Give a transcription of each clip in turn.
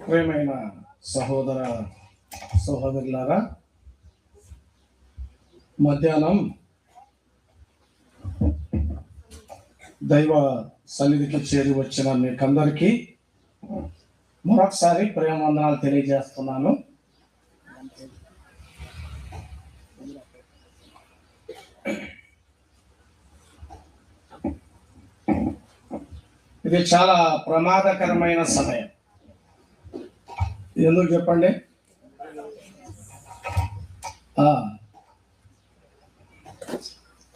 ప్రియమైన సహోదర సహోదరులారా, మధ్యాహ్నం దైవ సన్నిధికి చేరి వచ్చిన మీకందరికీ మరొకసారి ప్రేమ వందనాలు తెలియజేస్తున్నాను. ఇది చాలా ప్రమాదకరమైన సమయం. ఎందుకు చెప్పండి?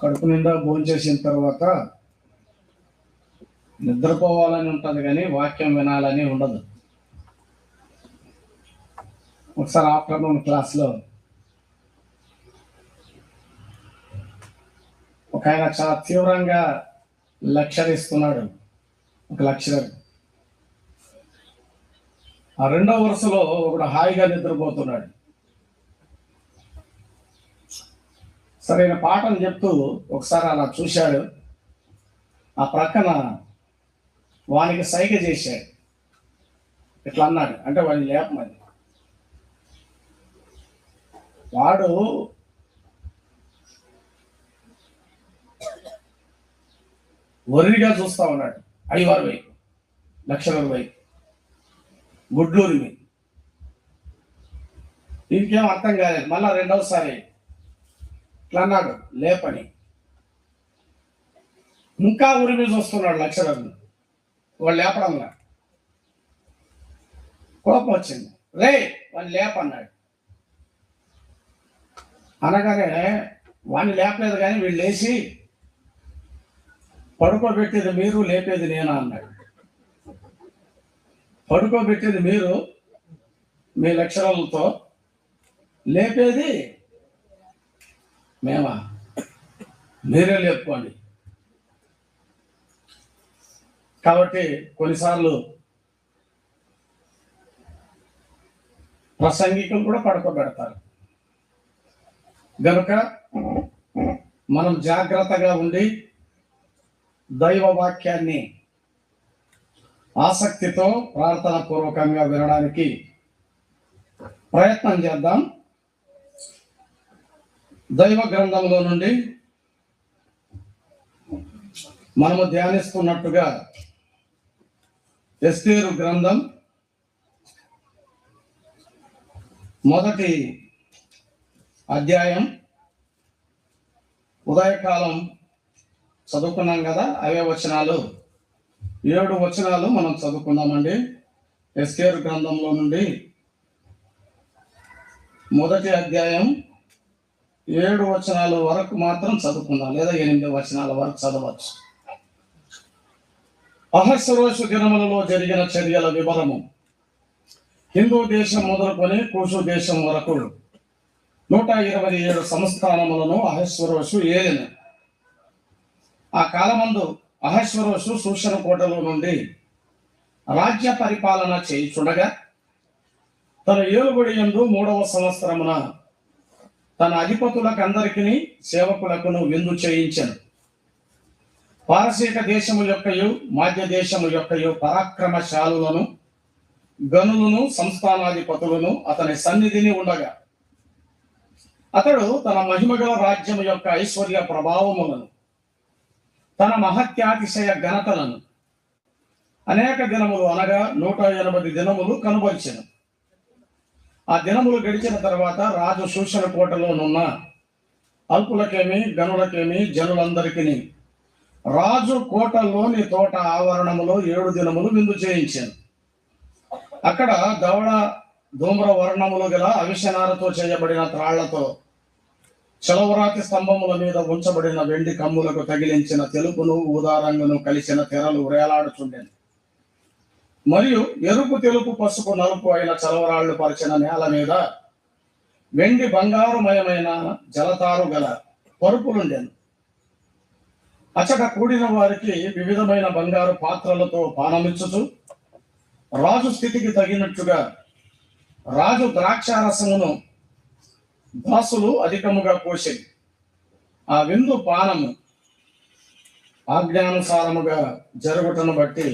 కడుపు నిండా భోంచేసిన తర్వాత నిద్రపోవాలని ఉంటుంది, కానీ వాక్యం వినాలని ఉండదు. ఒకసారి ఆఫ్టర్నూన్ క్లాస్లో ఒక ఆయన చాలా తీవ్రంగా లెక్చర్ ఇస్తున్నాడు, ఒక లెక్చరర్. ఆ రెండో వరుసలో ఒకడు హాయిగా నిద్రపోతున్నాడు. సరైన పాఠం చెప్తూ ఒకసారి అలా చూశాడు. ఆ ప్రక్కన వానికి సైగ చేశాడు. ఇట్లా అన్నాడు, అంటే వాడిని లేపమని. వాడు వరిగా చూస్తా ఉన్నాడు. అయ్యవారి వైపు, లక్షణాల వైపు, గుడ్లూరి మీద. ఇంకేం అర్థం కాలేదు. మళ్ళా రెండవసారి ఇట్లా అన్నాడు, లేపని. ఇంకా ఊరి మీద చూస్తున్నాడు లక్షణాలు. వాడు లేపడంలా. కోపం వచ్చింది. రే వాడిని లేపన్నాడు. అనగానే వాడిని లేపలేదు, కానీ వీళ్ళు లేచి పడుకోబెట్టేది మీరు, లేపేది నేనా అన్నాడు. పడుకోబెట్టేది మీరు మీ లక్షణాలతో, లేపేది మేమా? మీరే లేపుకోండి. కాబట్టి కొన్నిసార్లు ప్రసంగికులు కూడా పడుకోబెడతారు. గనుక మనం జాగ్రత్తగా ఉండి దైవ వాక్యాన్ని ఆసక్తితో ప్రార్థన పూర్వకంగా వినడానికి ప్రయత్నం చేద్దాం. దైవ గ్రంథంలో నుండి మనము ధ్యానిస్తున్నట్టుగా ఎస్తేరు గ్రంథం మొదటి అధ్యాయం. ఉదయకాలం చదువుకున్నాం కదా, అవే వచనాలు, 7 వచనాలు మనం చదువుకుందామండి. ఎస్తేరు గ్రంథంలో నుండి మొదటి అధ్యాయం 7 వచనాల వరకు మాత్రం చదువుకుందాం, లేదా 8 వచనాల వరకు చదవచ్చు. అహస్వరోషు దినములలో జరిగిన చర్యల వివరము. హిందూ దేశం మొదలుకొని కూషు దేశం వరకు 127 సంస్థానములను అహస్వరోషు ఏలిన. ఆ కాలమందు అహస్వరోషు సూషణ కోటలో నుండి రాజ్య పరిపాలన చేయుచుండగా, తన ఏలుబడి యందు 3వ సంవత్సరమున తన అధిపతులకందరికీ సేవకులకును విందు చేయించెను. పారసీక దేశము యొక్కయు మాధ్య దేశము యొక్కయు పరాక్రమశాలులను, గనులను, సంస్థానాధిపతులను అతని సన్నిధిని ఉండగా, అతడు తన మహిమగల రాజ్యము యొక్క ఐశ్వర్య ప్రభావములను, తన మహత్యాతిశయ ఘనతలను అనేక దినములు, అనగా 180 దినములు కనుబరిచెను. ఆ దినములు గడిచిన తర్వాత రాజు సూషణ కోటలోనున్న అల్పులకేమి, గనులకేమి, జనులందరికీ రాజు కోటలోని తోట ఆవరణములో 7 దినములు విందు చేయించాను. అక్కడ దవడ ధూమ్ర వర్ణములు గల అవిశనారతో చేయబడిన త్రాళ్లతో చలవరాతి స్తంభముల మీద ఉంచబడిన వెండి కమ్ములకు తగిలించిన తెలుపును ఊదారంగును కలిసిన తెరలు వేలాడుచుండెను. మరియు ఎరుపు, తెలుపు, పసుపు, నలుపు అయిన చలవరాళ్లు పరిచిన నేల మీద వెండి బంగారుమయమైన జలతారు గల పరుపులుండెను. అచ్చట కూడిన వారికి వివిధమైన బంగారు పాత్రలతో పానమిచ్చుచు, రాజు స్థితికి తగినట్టుగా రాజు ద్రాక్షారసమును దాసులు అధికముగా పోసేది. ఆ విందు పానము ఆజ్ఞానుసారముగా జరుగుటను బట్టి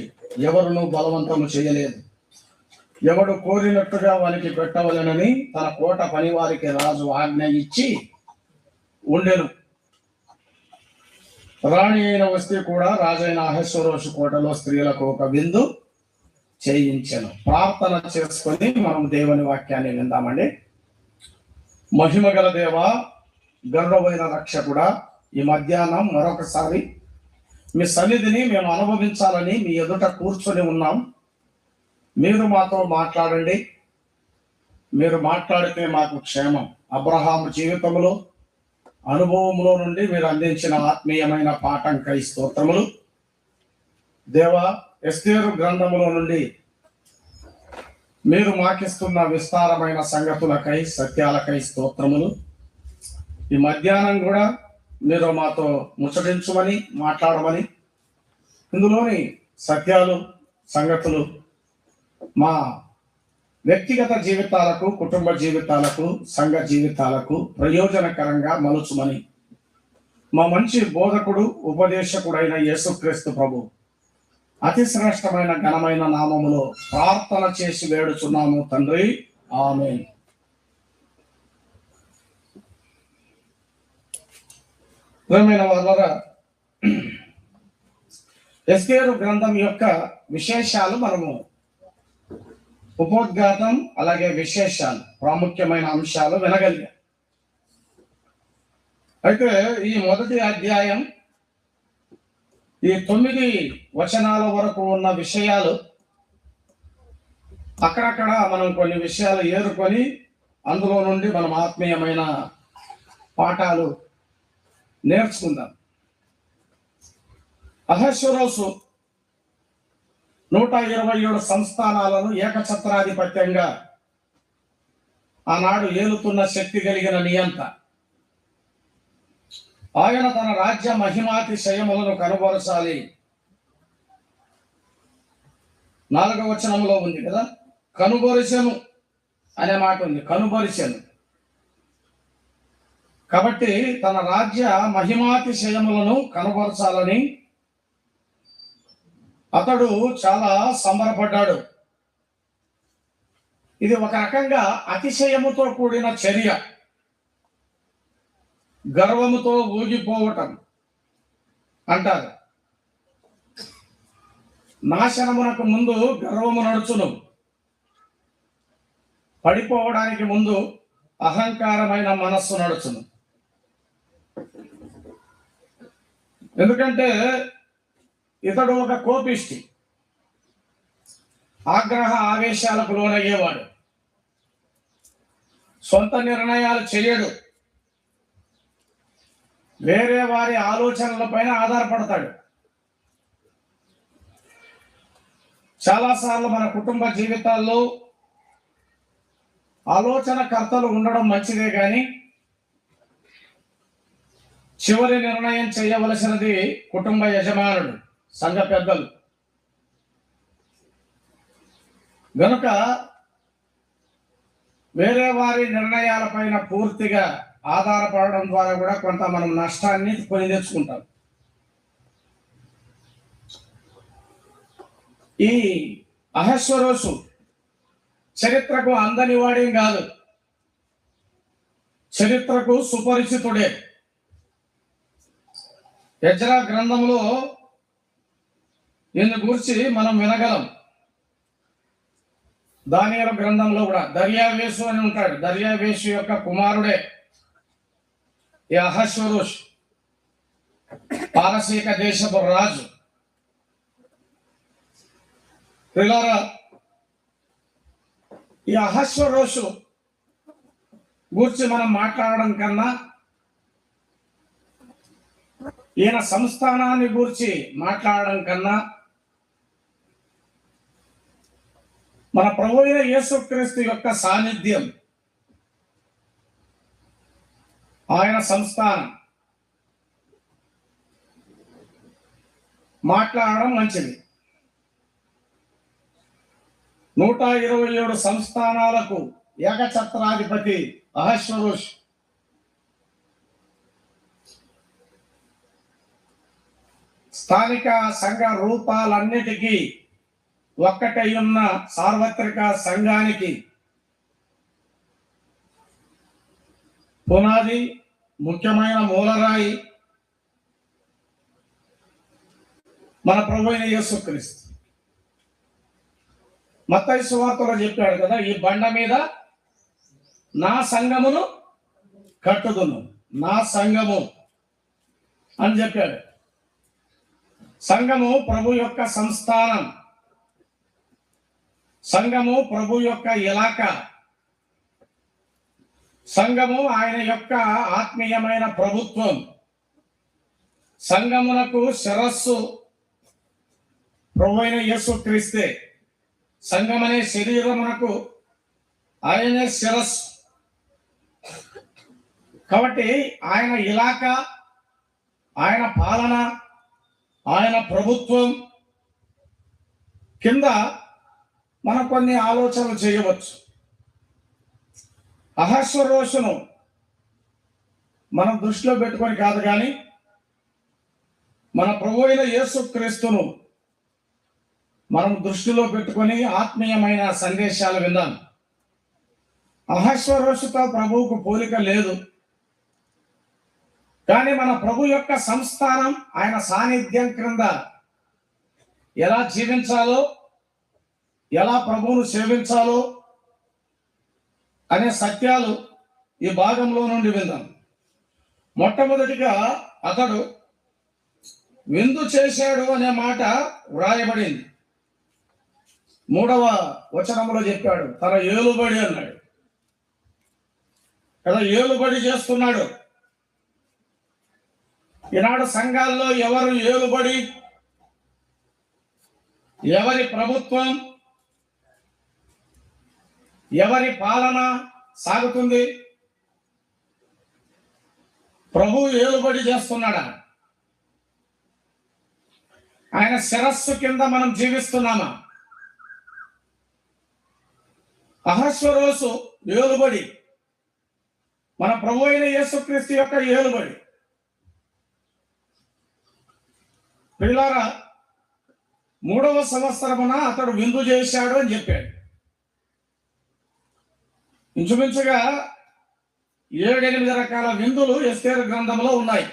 ఎవరునూ బలవంతము చేయలేదు. ఎవడు కోరినట్టుగా వానికి పెట్టవలెనని తన కోట పనివారికి రాజు ఆజ్ఞ ఇచ్చి ఉండెను. రాణి అయిన వస్తే కూడా రాజైన అహశ్వరోషు కోటలో స్త్రీలకు ఒక విందు చేయించెను. ప్రార్థన చేసుకొని మనం దేవుని వాక్యాన్ని విందామండి. మహిమగల దేవ, గర్వమైన రక్షకుడా, ఈ మధ్యాహ్నం మరొకసారి మీ సన్నిధిని మేము అనుభవించాలని మీ ఎదుట కూర్చొని ఉన్నాం. మీరు మాతో మాట్లాడండి. మీరు మాట్లాడితే మాకు క్షేమం. అబ్రహాము జీవితంలో అనుభవంలో నుండి మీరు అందించిన ఆత్మీయమైన పాఠంకై స్తోత్రములు. దేవా, ఎస్తేరు గ్రంథములో నుండి మీరు మాకిస్తున్న విస్తారమైన సంగతులకై సత్యాలకై స్తోత్రములు. ఈ మధ్యాహ్నం కూడా మీరు మాతో ముచ్చటించమని మాట్లాడమని, ఇందులోని సత్యాలు సంగతులు మా వ్యక్తిగత జీవితాలకు, కుటుంబ జీవితాలకు, సంఘ జీవితాలకు ప్రయోజనకరంగా మలుచుమని మా మంచి బోధకుడు ఉపదేశకుడైన యేసుక్రీస్తు ప్రభు అతి శ్రేష్టమైన ఘనమైన నామములో ప్రార్థన చేసి వేడుచున్నాము తండ్రి, ఆమేన్. ప్రియమైన వారలారా, ఎస్తేరు గ్రంథం యొక్క విశేషాలు మనము ఉపోద్ఘాతం అలాగే విశేషాలు ప్రాముఖ్యమైన అంశాలు వినగలిగాం. అయితే ఈ మొదటి అధ్యాయం ఈ 9 వచనాల వరకు ఉన్న విషయాలు అక్కడక్కడ మనం కొన్ని విషయాలు ఏరుకొని అందులో నుండి మనం ఆత్మీయమైన పాఠాలు నేర్చుకుందాం. అహశ్వరోసు 127 సంస్థానాలను ఏకఛత్రాధిపత్యంగా ఆనాడు ఏలుతున్న శక్తి కలిగిన నియంత. ఆయన తన రాజ్య మహిమాతిశయములను కనుబరచాలి. 4వ వచనంలో ఉంది కదా, కనుబరిచెను అనే మాట ఉంది. కనుబరిచెను కాబట్టి తన రాజ్య మహిమాతిశయములను కనుబరచాలని అతడు చాలా సంబరపడ్డాడు. ఇది ఒక రకంగా అతిశయముతో కూడిన చర్య, గర్వముతో ఊగిపోవటం అంటారు. నాశనమునకు ముందు గర్వము నడుచును, పడిపోవడానికి ముందు అహంకారమైన మనస్సు నడుచును. ఎందుకంటే ఇతడు ఒక కోపిష్టి, ఆగ్రహ ఆవేశాలకు లోనయ్యేవాడు, సొంత నిర్ణయాలు చేయడు, వేరే వారి ఆలోచనలపైన ఆధారపడతాడు. చాలాసార్లు మన కుటుంబ జీవితాల్లో ఆలోచనకర్తలు ఉండడం మంచిదే, కానీ చివరి నిర్ణయం చేయవలసినది కుటుంబ యజమానుడు, సంఘ పెద్దలు. గనుక వేరే వారి నిర్ణయాలపైన పూర్తిగా ఆధారపడడం ద్వారా కూడా కొంత మనం నష్టాన్ని కొని తెచ్చుకుంటాం. ఈ అహశ్వరోసు చరిత్రకు అందని వాడేం కాదు, చరిత్రకు సుపరిచితుడే. ఎజ్రా గ్రంథంలో దీన్ని గురించి మనం వినగలం. దానియేలు గ్రంథంలో కూడా దర్యావేషు అని ఉంటాడు. దర్యావేషు యొక్క కుమారుడే ఈ అహశ్వరోషు, పారసీక దేశపు రాజు. పిల్లరా, ఈ అహశ్వరోషు గురించి మనం మాట్లాడడం కన్నా ఈయన సంస్థానాన్ని గురించి మాట్లాడడం కన్నా మన ప్రభువైన యేసుక్రీస్తు యొక్క సాన్నిధ్యం, ఆయన సంస్థానం మాట్లాడడం మంచిది. 127 సంస్థానాలకు ఏకఛత్రాధిపతి అహశ్వరోషు. స్థానిక సంఘ రూపాలన్నిటికీ ఒక్కటై ఉన్న సార్వత్రిక సంఘానికి పునాది, ముఖ్యమైన మూలరాయి మన ప్రభువైన యేసుక్రీస్తు. మత్తయి సువార్తలో చెప్పాడు కదా, ఈ బండ మీద నా సంఘమును కట్టుదును, నా సంఘము అని చెప్పాడు. సంఘము ప్రభు యొక్క సంస్థానం, సంఘము ప్రభు యొక్క ఇలాకా, సంఘము ఆయన యొక్క ఆత్మీయమైన ప్రభుత్వం. సంఘమునకు శిరస్సు ప్రభువైన యేసుక్రీస్తే. సంఘం అనే శరీరమునకు ఆయనే శిరస్సు. కాబట్టి ఆయన ఇలాకా, ఆయన పాలన, ఆయన ప్రభుత్వం కింద మనం కొన్ని ఆలోచనలు చేయవచ్చు. అహశ్వరోషును మనం దృష్టిలో పెట్టుకొని కాదు, కానీ మన ప్రభువైన యేసుక్రీస్తును మనం దృష్టిలో పెట్టుకొని ఆత్మీయమైన సందేశాలు విందాం. అహశ్వరోషుతో ప్రభువుకు పోలిక లేదు, కానీ మన ప్రభు యొక్క సంస్థానం, ఆయన సాన్నిధ్యం క్రింద ఎలా జీవించాలో, ఎలా ప్రభువును సేవించాలో అనే సత్యాలు ఈ భాగంలో నుండి విందాం. మొట్టమొదటిగా అతడు విందు చేశాడు అనే మాట వ్రాయబడింది. 3వ వచనంలో చెప్పాడు, తన ఏలుబడి అన్నాడు కదా, ఏలుబడి చేస్తున్నాడు. ఈనాడు సంఘాల్లో ఎవరు ఏలుబడి, ఎవరి ప్రభుత్వం, ఎవరి పాలన సాగుతుంది? ప్రభు ఏలుబడి చేస్తున్నాడా? ఆయన శిరస్సు కింద మనం జీవిస్తున్నామా? అహశ్వరోషు ఏలుబడి మన ప్రభు అయిన యేసుక్రీస్తు యొక్క ఏలుబడి. పిల్లారా, 3వ సంవత్సరమున అతడు విందు చేశాడు అని చెప్పాడు. ఇంచుమించుగా 7-8 రకాల విందులు ఎస్తేరు గ్రంథంలో ఉన్నాయి.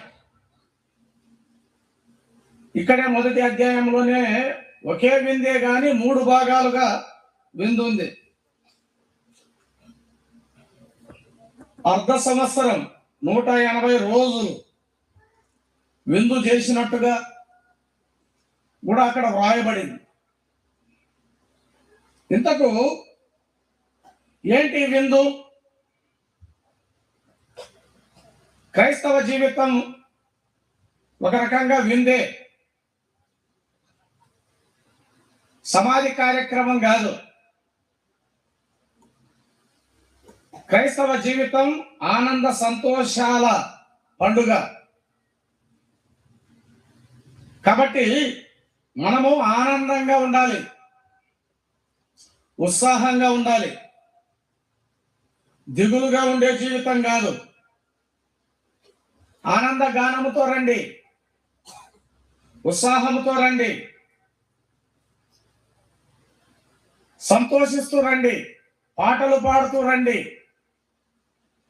ఇక్కడే మొదటి అధ్యాయంలోనే ఒకే విందే గాని 3 భాగాలుగా విందు ఉంది. అర్ధ సంవత్సరం 180 రోజులు విందు చేసినట్టుగా కూడా అక్కడ వ్రాయబడింది. ఇంతకు ఏంటి విందు? క్రైస్తవ జీవితం ఒక రకంగా విందే, సమాధి కార్యక్రమం కాదు. క్రైస్తవ జీవితం ఆనంద సంతోషాల పండుగ. కాబట్టి మనము ఆనందంగా ఉండాలి, ఉత్సాహంగా ఉండాలి. దిగులుగా ఉండే జీవితం కాదు. ఆనంద గానముతో రండి, ఉత్సాహంతో రండి, సంతోషిస్తూ రండి, పాటలు పాడుతూ రండి,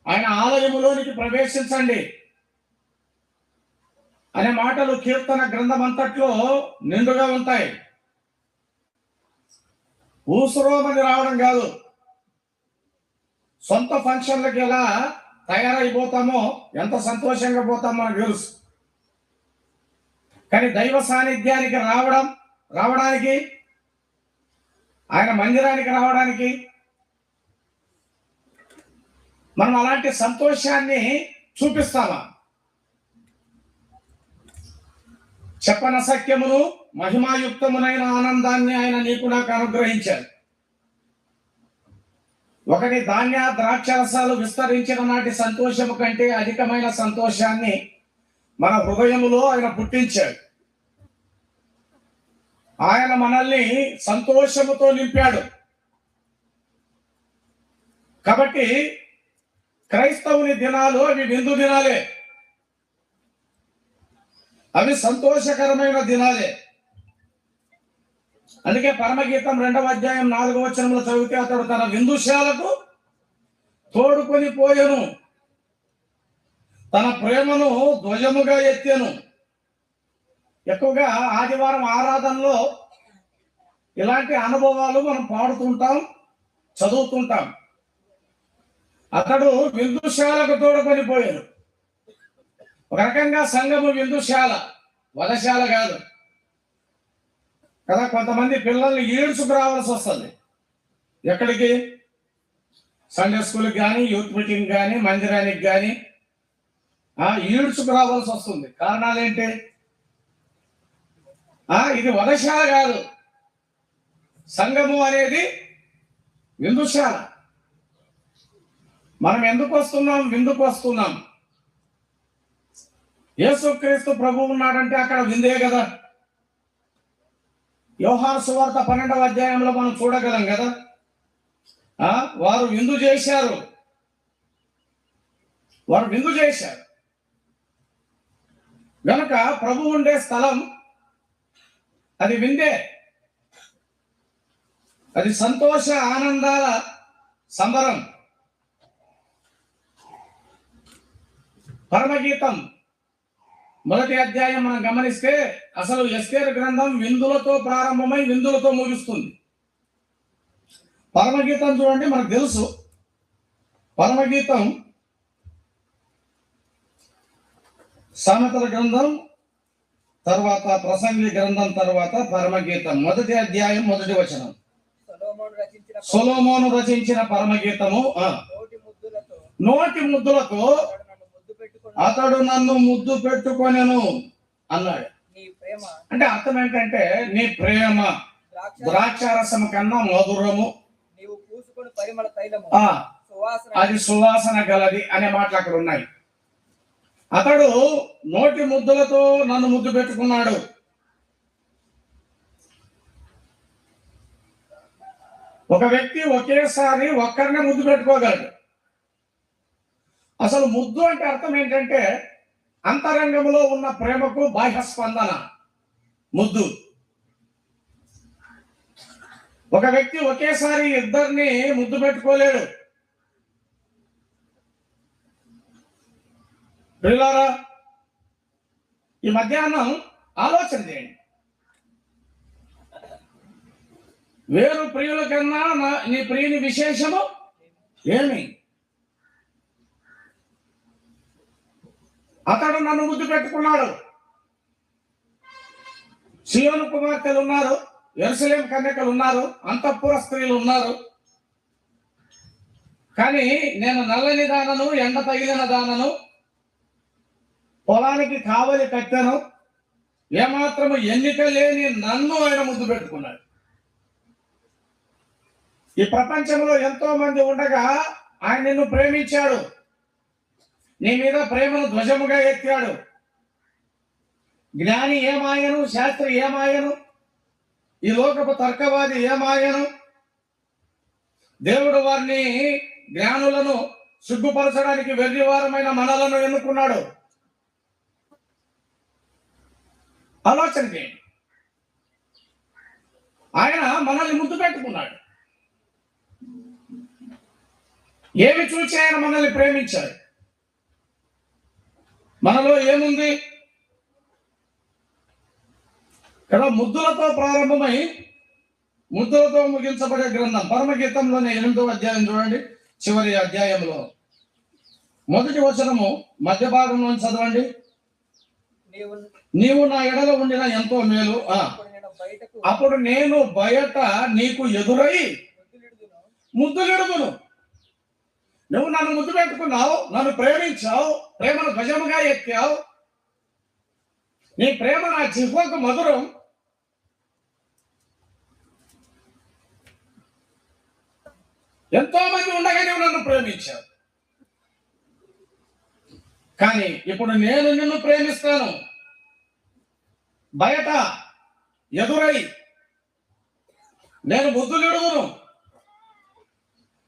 ఆయన ఆలయములోనికి ప్రవేశించండి అనే మాటలు కీర్తన గ్రంథం అంతట్లో నిండుగా ఉంటాయి. ఊసురోమని రావడం కాదు. సొంత ఫంక్షన్లకి ఎలా తయారైపోతామో, ఎంత సంతోషంగా పోతామో మనకు తెలుసు. కానీ దైవ సాన్నిధ్యానికి రావడానికి, ఆయన మందిరానికి రావడానికి మనం అలాంటి సంతోషాన్ని చూపిస్తామా? చెప్పనసఖ్యమును మహిమాయుక్తమునైన ఆనందాన్ని ఆయన నీకు నాకు అనుగ్రహించారు. ఒకటి ధాన్య ద్రాక్షరసాలు విస్తరించిన నాటి సంతోషము కంటే అధికమైన సంతోషాన్ని మన హృదయములో ఆయన పుట్టించాడు. ఆయన మనల్ని సంతోషముతో నింపాడు. కాబట్టి క్రైస్తవుని దినాలు అవి విందు దినాలే, అవి సంతోషకరమైన దినాలే. అందుకే పరమగీతం 2వ అధ్యాయం 4వ వచనంలో చదివితే అతడు తన విందుశాలకు తోడుకొని పోయెను, తన ప్రేమను ధ్వజముగా ఎత్తెను. ఎక్కువగా ఆదివారం ఆరాధనలో ఇలాంటి అనుభవాలు మనం పాడుతుంటాం, చదువుతుంటాం. అతడు విందుశాలకు తోడుకొని పోయాడు. ఒక రకంగా సంఘము విందుశాల, వధశాల కాదు కదా. కొంతమంది పిల్లల్ని ఈడ్చుకు రావాల్సి వస్తుంది. ఎక్కడికి? సండే స్కూల్కి కానీ, యూత్ మీటింగ్ కానీ, మందిరానికి కానీ ఈడ్చుకు రావాల్సి వస్తుంది. కారణాలు ఏంటి? ఇది వధశాల కాదు. సంఘము అనేది విందుశాల. మనం ఎందుకు వస్తున్నాం? విందుకు వస్తున్నాం. యేసుక్రీస్తు ప్రభువు ఉన్నాడంటే అక్కడ విందే కదా. యోహాను సువార్త 12వ అధ్యాయంలో మనం చూడగలం కదా. వారు విందు చేశారు, వారు విందు చేశారు గనుక ప్రభు ఉండే స్థలం అది విందే. అది సంతోష ఆనందాల సంబరం. పరమగీతం 1వ అధ్యాయం మనం గమనిస్తే అసలు ఎస్తేరు గ్రంథం విందులతో ప్రారంభమై విందులతో ముగుస్తుంది. పరమగీతం చూడండి, మనకు తెలుసు. పరమగీతం సామెతల గ్రంథం తర్వాత ప్రసంగి గ్రంథం తర్వాత పరమగీతం 1వ అధ్యాయం 1వ వచనం. సొలొమోను రచించిన పరమగీతము. నోటి ముద్దులతో అతడు నన్ను ముద్దు పెట్టుకొనెను అన్నాడు. అంటే అర్థం ఏంటంటే నీ ప్రేమ ద్రాక్షారసము కన్నా మధురము, అది సువాసన గలది అనే మాటలు అక్కడ ఉన్నాయి. అతడు నోటి ముద్దులతో నన్ను ముద్దు పెట్టుకున్నాడు. ఒక వ్యక్తి ఒకేసారి ఒక్కరినే ముద్దు పెట్టుకోగలడు. అసలు ముద్దు అంటే అర్థం ఏంటంటే అంతరంగంలో ఉన్న ప్రేమకు బాహ్య స్పందన ముద్దు. ఒక వ్యక్తి ఒకేసారి ఇద్దరిని ముద్దు పెట్టుకోలేడు. ప్రియులారా, ఈ మధ్యాహ్నం ఆలోచన చేయండి. వేరు ప్రియుల కన్నా నీ ప్రియుని విశేషము ఏమి? అతడు నన్ను ముద్దు పెట్టుకున్నాడు. సియోను కుమార్తెలు ఉన్నారు, యెరూషలేము కన్యకలు ఉన్నారు, అంతఃపుర స్త్రీలు ఉన్నారు. కానీ నేను నల్లని దానను, ఎండ తగిలిన దానను, పొలానికి కావలి కట్టాను, ఏమాత్రము ఎన్నిక లేని నన్ను ఆయన ముద్దు పెట్టుకున్నాడు. ఈ ప్రపంచంలో ఎంతో మంది ఉండగా ఆయన నిన్ను ప్రేమించాడు. నీ మీద ప్రేమను ధ్వజముగా ఎత్తాడు. జ్ఞాని ఏమాయను, శాస్త్రి ఏమాయను, ఈ లోకపు తర్కవాది ఏమాయను, దేవుడు వారిని జ్ఞానులను సిగ్గుపరచడానికి వెర్రివారమైన మనలను ఎన్నుకున్నాడు. ఆలోచన చేయండి. ఆయన మనల్ని ముద్దు పెట్టుకున్నాడు. ఏమి చూసి ఆయన మనల్ని ప్రేమించాడు? మనలో ఏముంది కదా? ముద్దులతో ప్రారంభమై ముద్దులతో ముగించబడే గ్రంథం పరమగీతంలోనే 8వ అధ్యాయం చూడండి. చివరి అధ్యాయంలో 1వ వచనము మధ్య భాగంలో చదవండి. నీవు నా ఎడలో ఉండిన ఎంతో మేలు, అప్పుడు నేను బయట నీకు ఎదురై ముద్దులిడుదును. నువ్వు నన్ను ముద్దు పెట్టుకున్నావు, నన్ను ప్రేమించావు, ప్రేమను ధ్వజముగా ఎత్తావు. నీ ప్రేమ నా జిహ్వకు మధురం. ఎంతో మంది ఉండగా నువ్వు నన్ను ప్రేమించావు. కానీ ఇప్పుడు నేను నిన్ను ప్రేమిస్తాను. బయట ఎదురై నేను ముద్దులిడుదును.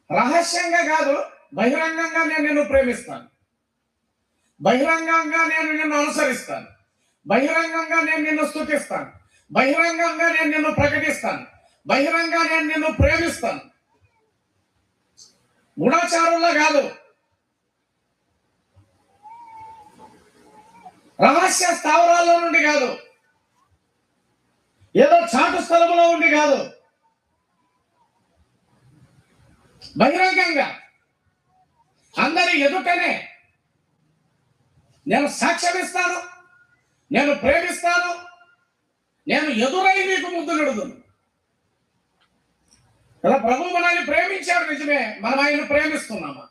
రహస్యంగా కాదు, బహిరంగంగా నేను నిన్ను ప్రేమిస్తాను. బహిరంగంగా నేను నిన్ను అనుసరిస్తాను. బహిరంగంగా నేను నిన్ను స్తుతిస్తాను. బహిరంగంగా నేను నిన్ను ప్రకటిస్తాను, బహిరంగంగా నేను నిన్ను ప్రేమిస్తాను. గుణాచారంలో కాదు, రహస్య స్థావరాల్లో నుండి కాదు, ఏదో చాటు స్థలంలో ఉండి కాదు, బహిరంగంగా అందరి ఎదుటనే నేను సాక్ష్యమిస్తాను, నేను ప్రేమిస్తాను, నేను ఎదురై నీకు ముద్దు నిడుదును. కదా ప్రభు మనల్ని ప్రేమించాడు, నిజమే. మనం ఆయన ప్రేమిస్తున్నామా?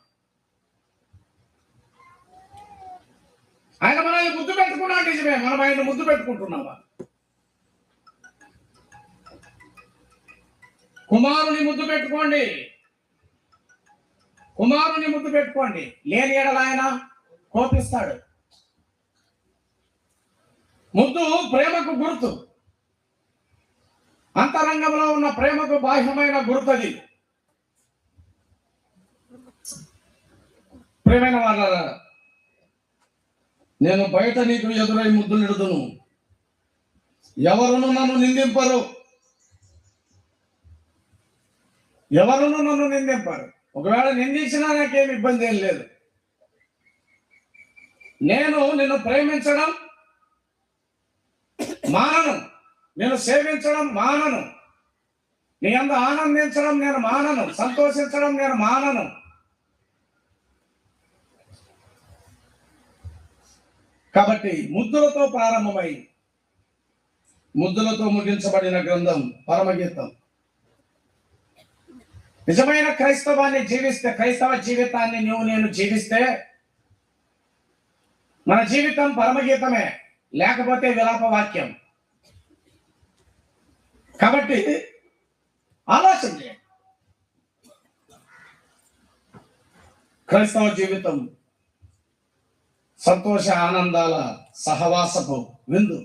ఆయన మనల్ని ముద్దు పెట్టుకున్నాడు, నిజమే. మనం ఆయన ముద్దు పెట్టుకుంటున్నామా? కుమారుని ముద్దు పెట్టుకోండి, కుమారుని ముద్దు పెట్టుకోండి. లేని ఎడల ఆయన కోపిస్తాడు. ముద్దు ప్రేమకు గుర్తు, అంతరంగంలో ఉన్న ప్రేమకు బాహ్యమైన గుర్తది. ప్రేమైన వాళ్ళ, నేను బయట నీకు ఎదురై ముద్దు నిడుదును, ఎవరును నన్ను నిందింపరు, ఎవరును నన్ను నిందింపరు. ఒకవేళ నిందించినా నాకేం ఇబ్బంది ఏం లేదు. నేను నిన్ను ప్రేమించడం మానను, నేను సేవించడం మానను, నీ అందు ఆనందించడం నేను మానను, సంతోషించడం నేను మానను. కాబట్టి ముద్దులతో ప్రారంభమై ముద్దులతో ముగించబడిన గ్రంథం పరమగీతం. నిజమైన క్రైస్తవాన్ని జీవిస్తే, క్రైస్తవ జీవితాన్ని నేను జీవిస్తే మన జీవితం పరమగీతమే, లేకపోతే విలాప వాక్యం. కాబట్టి ఆలోచన చేయండి. క్రైస్తవ జీవితం సంతోష ఆనందాల సహవాసపు విందు.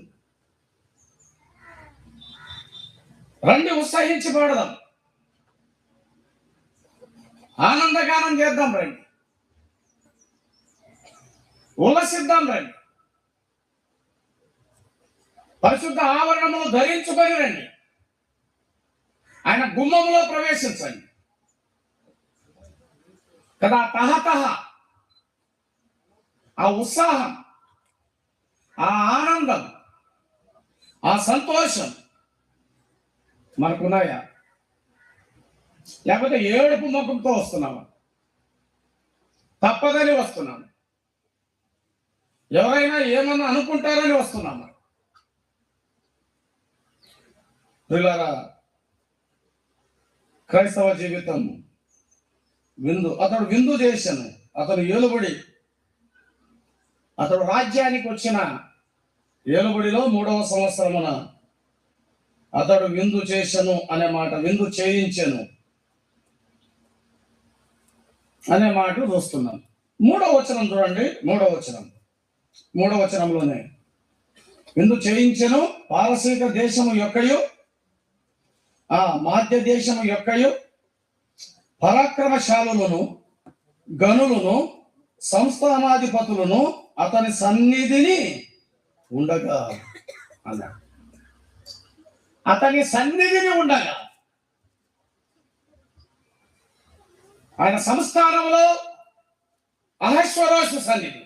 రండి ఉత్సహించి పాడదాం, ఆనందగానం చేద్దాం, రండి ఉల్లసిద్దాం, రండి పరిశుద్ధ ఆవరణములు ధరించుకొని రండి, ఆయన గుమ్మములో ప్రవేశించండి. కదా తహతహ ఆ ఉత్సాహం, ఆ ఆనందం, ఆ సంతోషం మనకున్నాయా? లేకపోతే ఏడుపు ముఖంతో వస్తున్నామా? తప్పదని వస్తున్నాము, ఎవరైనా ఏమన్నా అనుకుంటారని వస్తున్నామా? ప్రియులారా, క్రైస్తవ జీవితం విందు. అతడు విందు చేశాను, అతడు ఏలుబడి, అతడు రాజ్యానికి వచ్చిన ఏలుబడిలో 3వ సంవత్సరమున అతడు విందు చేశాను అనే మాట, విందు చేయించెను అనే మాట చూస్తున్నాం. 3వ వచనం చూడండి, 3వ వచనంలోనే విందు చేయించెను, పారసీక దేశము యొక్కయు మాధ్య దేశము యొక్కయు పరాక్రమశాలులను గనులను సంస్థానాధిపతులను అతని సన్నిధిని ఉండగా అన్నాడు. అతని సన్నిధిని ఉండగా, ఆయన సంస్థానంలో అహశ్వరోషు సన్నిధి.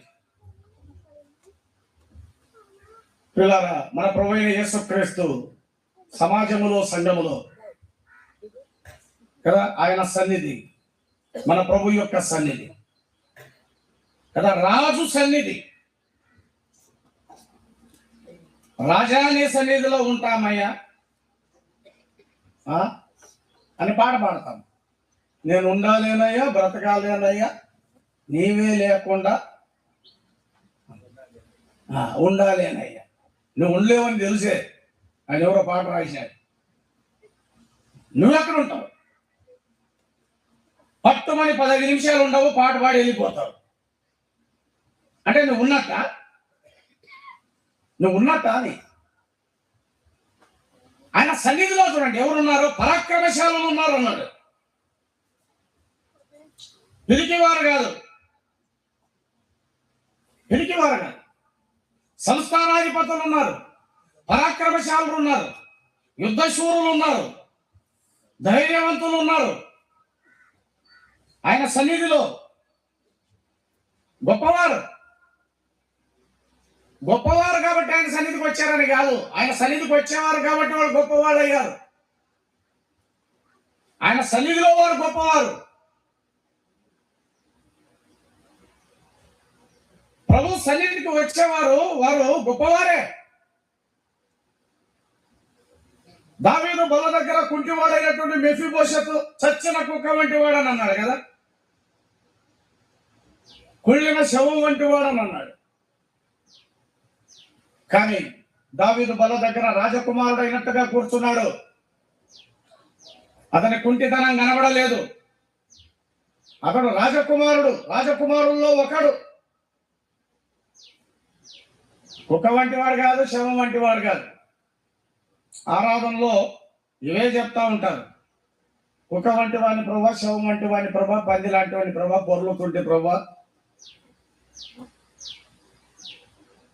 పిల్లరా, మన ప్రభువైన యేసుక్రీస్తు సమాజములో, సంఘములో కదా ఆయన సన్నిధి, మన ప్రభు యొక్క సన్నిధి కదా, రాజు సన్నిధి. రాజానే సన్నిధిలో ఉంటామయ్యా అని పాట పాడతాం. నేను ఉండాలేనయ్యా, బ్రతకాలేనయ్యా, నీవే లేకుండా ఉండాలేనయ్యా. నువ్వు ఉండలేవని తెలిసే ఆయన ఎవరో పాట రాశాడు. నువ్వు ఎక్కడ ఉంటావు? పట్టుమని 15 నిమిషాలు ఉండవు, పాట పాడి వెళ్ళిపోతావు. అంటే నువ్వు ఉన్నట్ట అని. ఆయన సన్నిధిలో చూడండి ఎవరున్నారు? పరాక్రమశాలులు ఉన్నారు అన్నాడు. పిరికివారు కాదు, సంస్థానాధిపతులు ఉన్నారు, పరాక్రమశాలులు ఉన్నారు, యుద్ధశూరులు ఉన్నారు, ధైర్యవంతులు ఉన్నారు. ఆయన సన్నిధిలో గొప్పవారు కాబట్టి ఆయన సన్నిధికి వచ్చారని కాదు, ఆయన సన్నిధికి వచ్చేవారు కాబట్టి వాళ్ళు గొప్పవాళ్ళు అయ్యారు. ఆయన సన్నిధిలో వారు గొప్పవారు. ప్రభు సన్నిధికి వచ్చేవారు వారు గొప్పవారే. దావీదు బల దగ్గర కుంటివాడైనటువంటి మెఫీబోషెతు చచ్చిన కుక్క వంటి వాడని అన్నాడు కదా, కుళ్ళిన శవం వంటి వాడని అన్నాడు. కానీ దావీదు బల దగ్గర రాజకుమారుడు అయినట్టుగా కూర్చున్నాడు. అతని కుంటితనం కనబడలేదు. అతడు రాజకుమారుల్లో ఒకడు. కుక్క వంటి వాడు కాదు, శవం వంటి వాడు కాదు. ఆరాధనలో ఇవే చెప్తా ఉంటారు. కుక్క వంటి వాడిని ప్రభా, శవం వంటి వాడిని ప్రభా, పంది లాంటి వాడిని ప్రభా, పొర్లుతుంటే ప్రభా.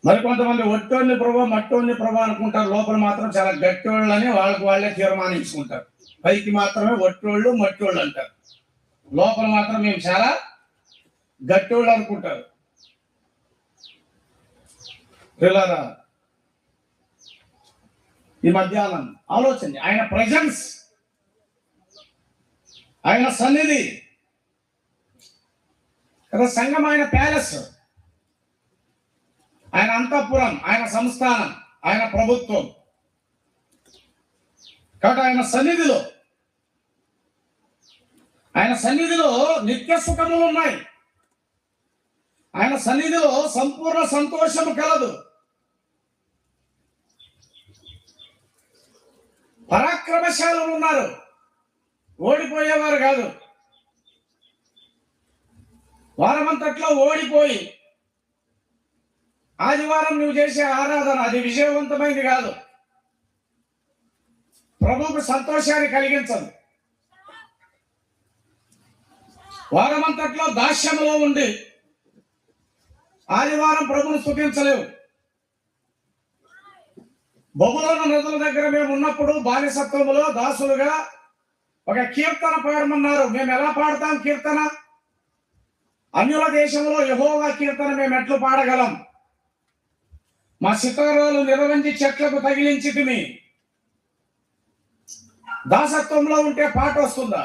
మరి కొంతమంది ఒట్టోని ప్రభా, మట్టోని ప్రభా అనుకుంటారు. లోపల మాత్రం చాలా గట్టోళ్ళు అని వాళ్ళకి వాళ్ళే తీర్మానించుకుంటారు. పైకి మాత్రమే ఒట్టోళ్ళు మట్టోళ్ళు అంటారు, లోపల మాత్రం మేము చాలా గట్టోళ్ళు అనుకుంటారు. పిల్లరా, ఈ మధ్యాహ్నం ఆలోచన, ఆయన ప్రెజెన్స్, ఆయన సన్నిధి కదా. సంఘం ఆయన ప్యాలెస్, ఆయన అంతఃపురం, ఆయన సంస్థానం, ఆయన ప్రభుత్వం. కాబట్టి ఆయన సన్నిధిలో నిత్య సుఖములు ఉన్నాయి. ఆయన సన్నిధిలో సంపూర్ణ సంతోషము కలదు. పరాక్రమశాలులు ఉన్నారు, ఓడిపోయేవారు కాదు. వారమంతట్లో ఓడిపోయి ఆదివారం నువ్వు చేసే ఆరాధన అది విజయవంతమైంది కాదు, ప్రభువుకు సంతోషాన్ని కలిగించదు. వారమంతట్లో దాస్యంలో ఉండి ఆదివారం ప్రభువును స్తుతించలేవు. బబులోను నదుల దగ్గర మేము ఉన్నప్పుడు బానిసత్వములో దాసులుగా ఒక కీర్తన పాడమన్నారు. మేము ఎలా పాడతాం కీర్తన? అన్యుల దేశంలో యెహోవా కీర్తన మేము ఎట్లు పాడగలం? మా సితారాలు నిర్వంచి చెట్లకు తగిలించితిమి. దాసత్వంలో ఉంటే పాట వస్తుందా?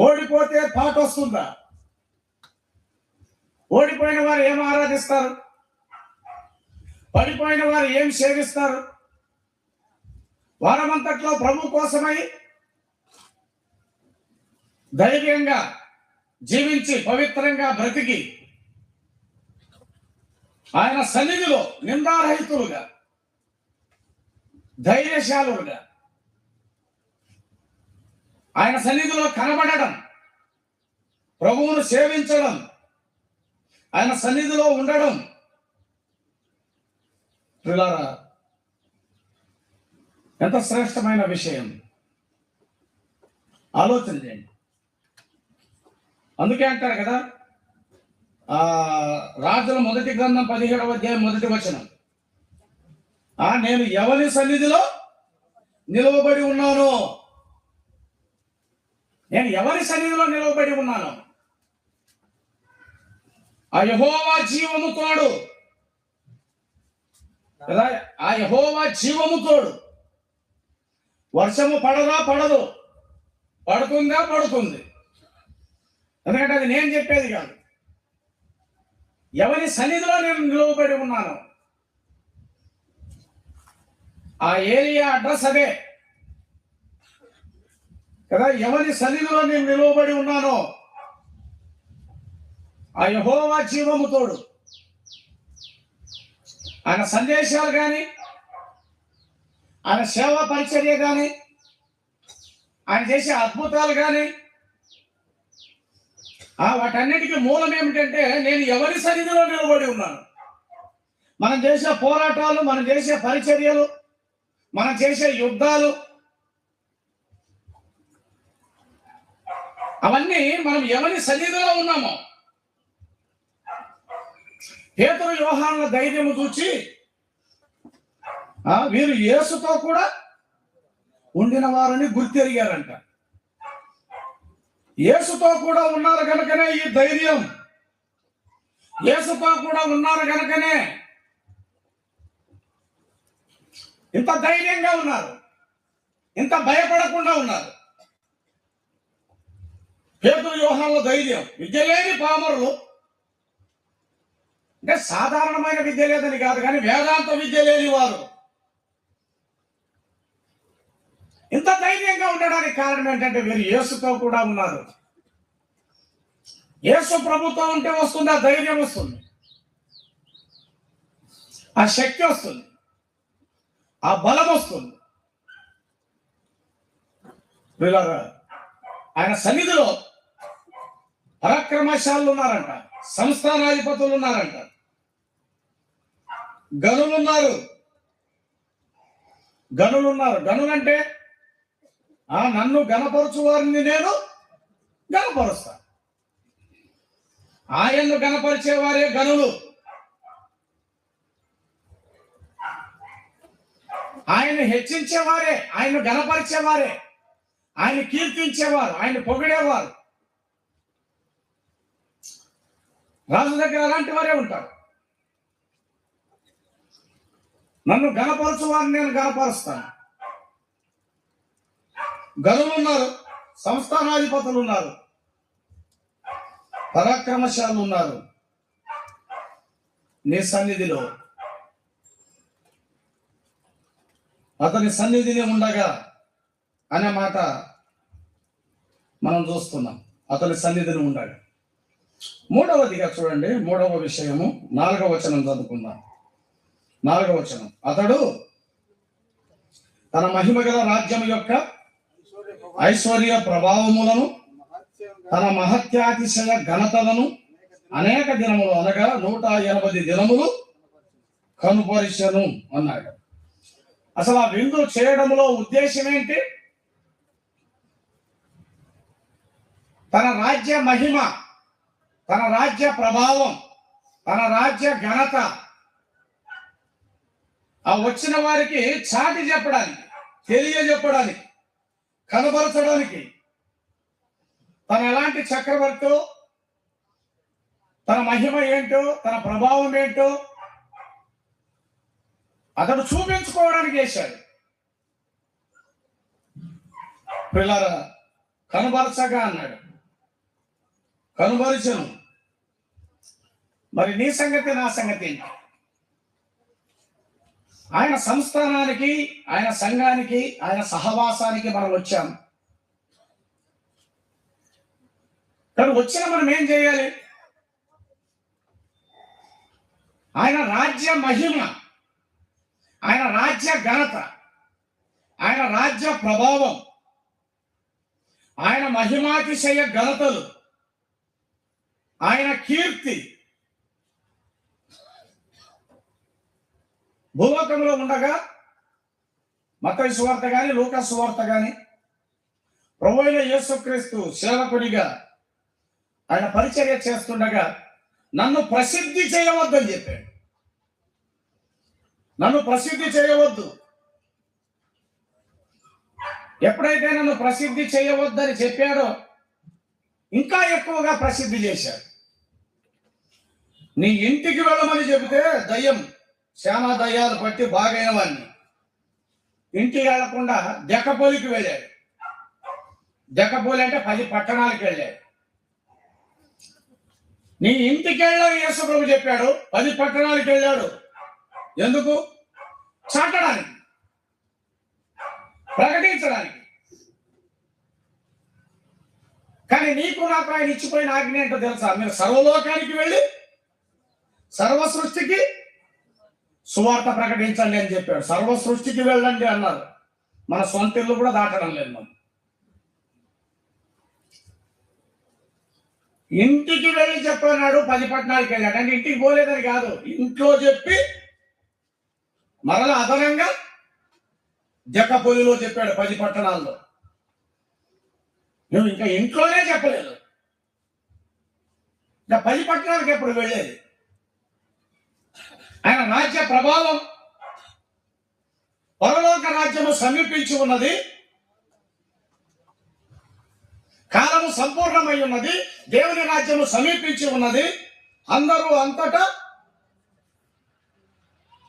ఓడిపోతే పాట వస్తుందా? ఓడిపోయిన వారు ఏం ఆరాధిస్తారు? పడిపోయిన వారు ఏం సేవిస్తారు? వారమంతట్లో ప్రభు కోసమై ధైర్యంగా జీవించి పవిత్రంగా బ్రతికి ఆయన సన్నిధిలో నిందారహితులుగా, ధైర్యశాలులుగా ఆయన సన్నిధిలో కనబడడం, ప్రభువును సేవించడం, ఆయన సన్నిధిలో ఉండడం, పిల్లరా ఎంత శ్రేష్టమైన విషయం ఆలోచన చేయండి. అందుకే అంటారు కదా, రాజుల మొదటి గ్రంథం 17వ అధ్యాయం 1వ వచనం, నేను ఎవరి సన్నిధిలో నిలవబడి ఉన్నాను, నేను ఎవరి సన్నిధిలో నిలవబడి ఉన్నాను? ఆ యెహోవా జీవము తోడు కదా, ఆ యెహోవా జీవము తోడు. వర్షము పడదు, పడుతుంది. ఎందుకంటే అది నేను చెప్పేది కాదు. ఎవరి సన్నిధిలో నేను నిలవబడి ఉన్నాను, ఆ ఏరియా అడ్రస్ అదే కదా. ఎవరి సన్నిధిలో నేను నిలవబడి ఉన్నానో ఆ యెహోవా జీవము తోడు. ఆయన సందేశాలు కానీ, ఆయన సేవా పరిచర్య కానీ, ఆయన చేసే అద్భుతాలు కానీ, వాటన్నిటికీ మూలం ఏమిటంటే నేను ఎవరి సన్నిధిలో నిలబడి ఉన్నాను. మనం చేసే పోరాటాలు, మనం చేసే పరిచర్యలు, మనం చేసే యుద్ధాలు, అవన్నీ మనం ఎవరి సన్నిధిలో ఉన్నామో. పేతురు యోహానుల ధైర్యము చూచి వీరు యేసుతో కూడా ఉండిన వారని గుర్తెరిగారంట. యేసుతో కూడా ఉన్నారు కనుకనే ఈ ధైర్యం, యేసుతో కూడా ఉన్నారు కనుకనే ఇంత ధైర్యంగా ఉన్నారు, ఇంత భయపడకుండా ఉన్నారు. పేతురు యోహానుల ధైర్యం, విద్య లేని పామరులు, అంటే సాధారణమైన విద్య లేదని కాదు కానీ వేదాంత విద్య లేని వారు ఇంత ధైర్యంగా ఉండడానికి కారణం ఏంటంటే వీరు యేసుతో కూడా ఉన్నారు. యేసు ప్రభుతో ఉంటే వస్తుంది, ఆ ధైర్యం వస్తుంది, ఆ శక్తి వస్తుంది, ఆ బలం వస్తుంది. వీళ్ళారా ఆయన సన్నిధిలో పరాక్రమశాలు ఉన్నారంట, సంస్థానాధిపతులు ఉన్నారంట, గనులున్నారు. గనులంటే నన్ను గణపరచు వారిని నేను గణపరుస్తా. ఆయన్ను గణపరిచేవారే గనులు. ఆయన్ని హెచ్చించేవారే, ఆయన్ను గణపరిచేవారే, ఆయన కీర్తించేవారు, ఆయన పొగిడేవారు. రాజు దగ్గర అలాంటి వారే ఉంటారు. నన్ను గణపరచు వారిని నేను గణపరుస్తాను. గనులు ఉన్నారు, సంస్థానాధిపతులు ఉన్నారు, పరాక్రమశాలు ఉన్నారు. నీ సన్నిధిలో అతని సన్నిధిని ఉండగా అనే మాట మనం చూస్తున్నాం. అతని సన్నిధిని ఉండగా. మూడవదిగా చూడండి, మూడవ విషయము 4వ వచనం చదువుకుందాం. 4వ వచనం, అతడు తన మహిమగల రాజ్యం యొక్క ఐశ్వర్య ప్రభావములను, తన మహత్యాతిశయ ఘనతలను అనేక దినములు అనగా 180 దినములు కనుపరిచెను అన్నాడు. అసలు ఆ విందు చేయడంలో ఉద్దేశం ఏంటి? తన రాజ్య మహిమ, తన రాజ్య ప్రభావం, తన రాజ్య ఘనత ఆ వచ్చిన వారికి చాటి చెప్పడానికి, తెలియజెప్పడానికి, కనబరచడానికి. తన ఎలాంటి చక్రవర్తో, తన మహిమ ఏంటో, తన ప్రభావం ఏంటో అతడు చూపించుకోవడానికి చేశాడు. పిల్లరా, కనుబరచగా అన్నాడు, కనుబరిచను. మరి నీ సంగతి, నా సంగతి ఏంటి? ఆయన సంస్థానానికి, ఆయన సంఘానికి, ఆయన సహవాసానికి మనం వచ్చాం. కానీ వచ్చిన మనం ఏం చేయాలి? ఆయన రాజ్య మహిమ, ఆయన రాజ్య ఘనత, ఆయన రాజ్య ప్రభావం, ఆయన మహిమాతిశయ ఘనతలు, ఆయన కీర్తి భూలోకంలో ఉండగా మత్తయి సువార్త కానీ, లూకా సువార్త కానీ, ప్రభువైన యేసుక్రీస్తు సేవకుడిగా ఆయన పరిచర్య చేస్తుండగా నన్ను ప్రసిద్ధి చేయవద్దని చెప్పాడు. నన్ను ప్రసిద్ధి చేయవద్దు. ఎప్పుడైతే నన్ను ప్రసిద్ధి చేయవద్దని చెప్పాడో ఇంకా ఎక్కువగా ప్రసిద్ధి చేశాడు. నీ ఇంటికి వెళ్ళమని చెబితే దయ్యం, చాలా దయ్యాలు పట్టి బాగైన వాడిని ఇంటికి వెళ్లకుండా దెక్కపోలికి వెళ్ళాడు. దెక్కపోలి అంటే 10 పట్టణాలకు వెళ్ళాడు. నీ ఇంటికి వెళ్ళాలని యేసు ప్రభు చెప్పాడు, 10 పట్టణాలకు వెళ్ళాడు. ఎందుకు? చాటడానికి, ప్రకటించడానికి. కానీ నీకు నాకు ఆయన ఇచ్చిపోయిన ఆజ్ఞ ఏంటో తెలుసా? మీరు సర్వలోకానికి వెళ్ళి సర్వ సృష్టికి సువార్త ప్రకటించండి అని చెప్పాడు. సర్వ సృష్టికి వెళ్ళండి అన్నారు. మన సొంత ఇల్లు కూడా దాటడం లేదు మనం. ఇంటికి వెళ్ళి చెప్పన్నాడు, 10 పట్టణాలకు వెళ్ళాడు. అంటే ఇంటికి పోలేదని కాదు, ఇంట్లో చెప్పి మరలా అదనంగా జక్కపొలిలో చెప్పాడు 10 పట్టణాల్లో. నువ్వు ఇంకా ఇంట్లోనే చెప్పలేదు, ఇంకా 10 పట్టణాలకు ఎప్పుడు వెళ్ళేది? ఆయన రాజ్య ప్రభావం, పరలోక రాజ్యము సమీపించి ఉన్నది, కాలము సంపూర్ణమై ఉన్నది, దేవుని రాజ్యము సమీపించి ఉన్నది. అందరూ అంతటా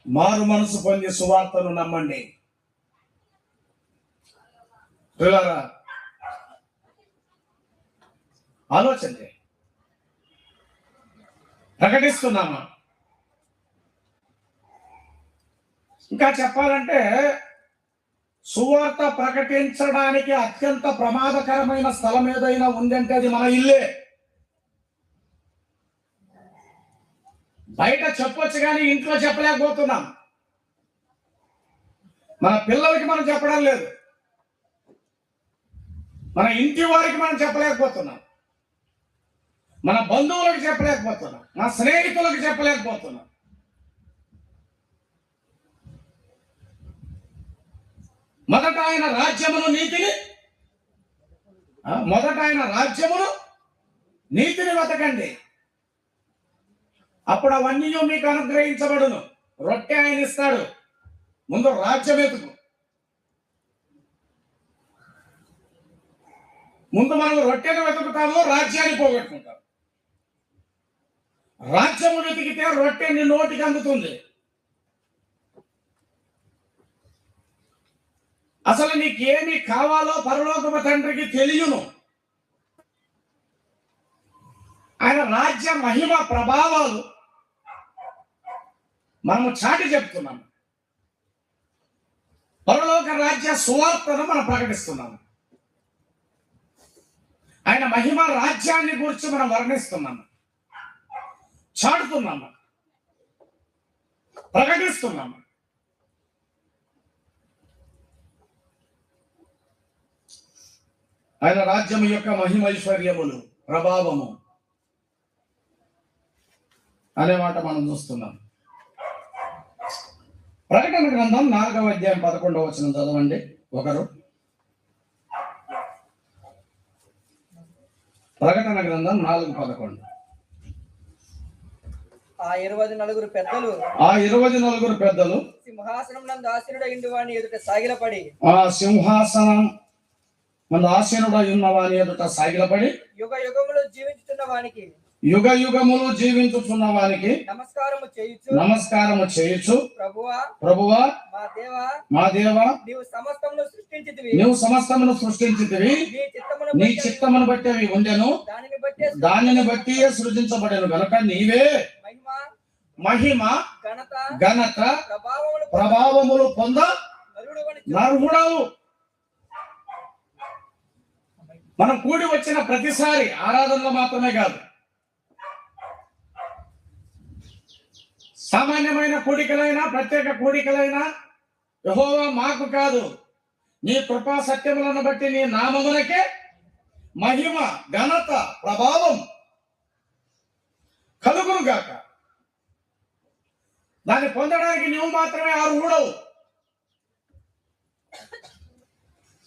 మారు మనసు పొంది సువార్తను నమ్మండి. పిల్లరా, ఆలోచన ప్రకటిస్తున్నామా? ఇంకా చెప్పాలంటే సువార్త ప్రకటించడానికి అత్యంత ప్రమాదకరమైన స్థలం ఏదైనా ఉందంటే అది మన ఇల్లే. బయట చెప్పొచ్చు కానీ ఇంట్లో చెప్పలేకపోతున్నాం. మన పిల్లలకి మనం చెప్పడం లేదు, మన ఇంటి వారికి మనం చెప్పలేకపోతున్నాం, మన బంధువులకు చెప్పలేకపోతున్నాం, మన స్నేహితులకు చెప్పలేకపోతున్నాం. మొదట ఆయన రాజ్యమును నీతిని వెతకండి, అప్పుడు అవన్నీ మీకు అనుగ్రహించబడును. రొట్టె ఆయన ఇస్తాడు, ముందు రాజ్యం వెతుకు. ముందు మనం రొట్టెను వెతుకుతాము, రాజ్యాన్ని పోగొట్టుకుంటాం. రాజ్యము వెతికితే రొట్టె నీ నోటికి అందుతుంది. అసలు నీకేమి కావాలో పరలోకపు తండ్రికి తెలియను. ఆయన రాజ్య మహిమ ప్రభావాలు మనము చాటి చెప్తున్నాము. పరలోక రాజ్య సువార్తను మనం ప్రకటిస్తున్నాము. ఆయన మహిమ రాజ్యాన్ని గురించి మనం వర్ణిస్తున్నాము, చాటుతున్నాము, ప్రకటిస్తున్నాము. ఆయన రాజ్యం యొక్క మహిమైశ్వర్యములు, ప్రభావము అనే మాట మనం చూస్తున్నాం. ప్రకటన గ్రంథం 4వ అధ్యాయం 11వ వచనం చదవండి ఒకరు. ప్రకటన గ్రంథం 4:11. ఆ 24 పెద్దలు సింహాసనం నందు ఆసీనుడై వాని ఎదుట సాగిలపడి, ఆ సింహాసనం నందు ఆసీనుడై ఉన్న వాని ఎదుట సాగిలపడి, యుగ యుగములు జీవించుతున్న వానికి నమస్కారము చేయుచు, ప్రభువా మా దేవా నీవు సమస్తమును సృష్టించితివి, నీ చిత్తమును బట్టి అవి ఉండెను, దానిని బట్టి సృజించబడెను గనుక నీవే మహిమ ఘనత ప్రభావములు పొంద నర్హుడవు. మనం కూడి వచ్చిన ప్రతిసారి ఆరాధనలో మాత్రమే కాదు, సామాన్యమైన కూడికలైనా ప్రత్యేక కూడికలైనా యెహోవా మాకు కాదు, నీ కృపా సత్యములను బట్టి నీ నామమునకే మహిమ ఘనత ప్రభావం కలుగును గాక. దాన్ని పొందడానికి నువ్వు మాత్రమే అర్హుడవు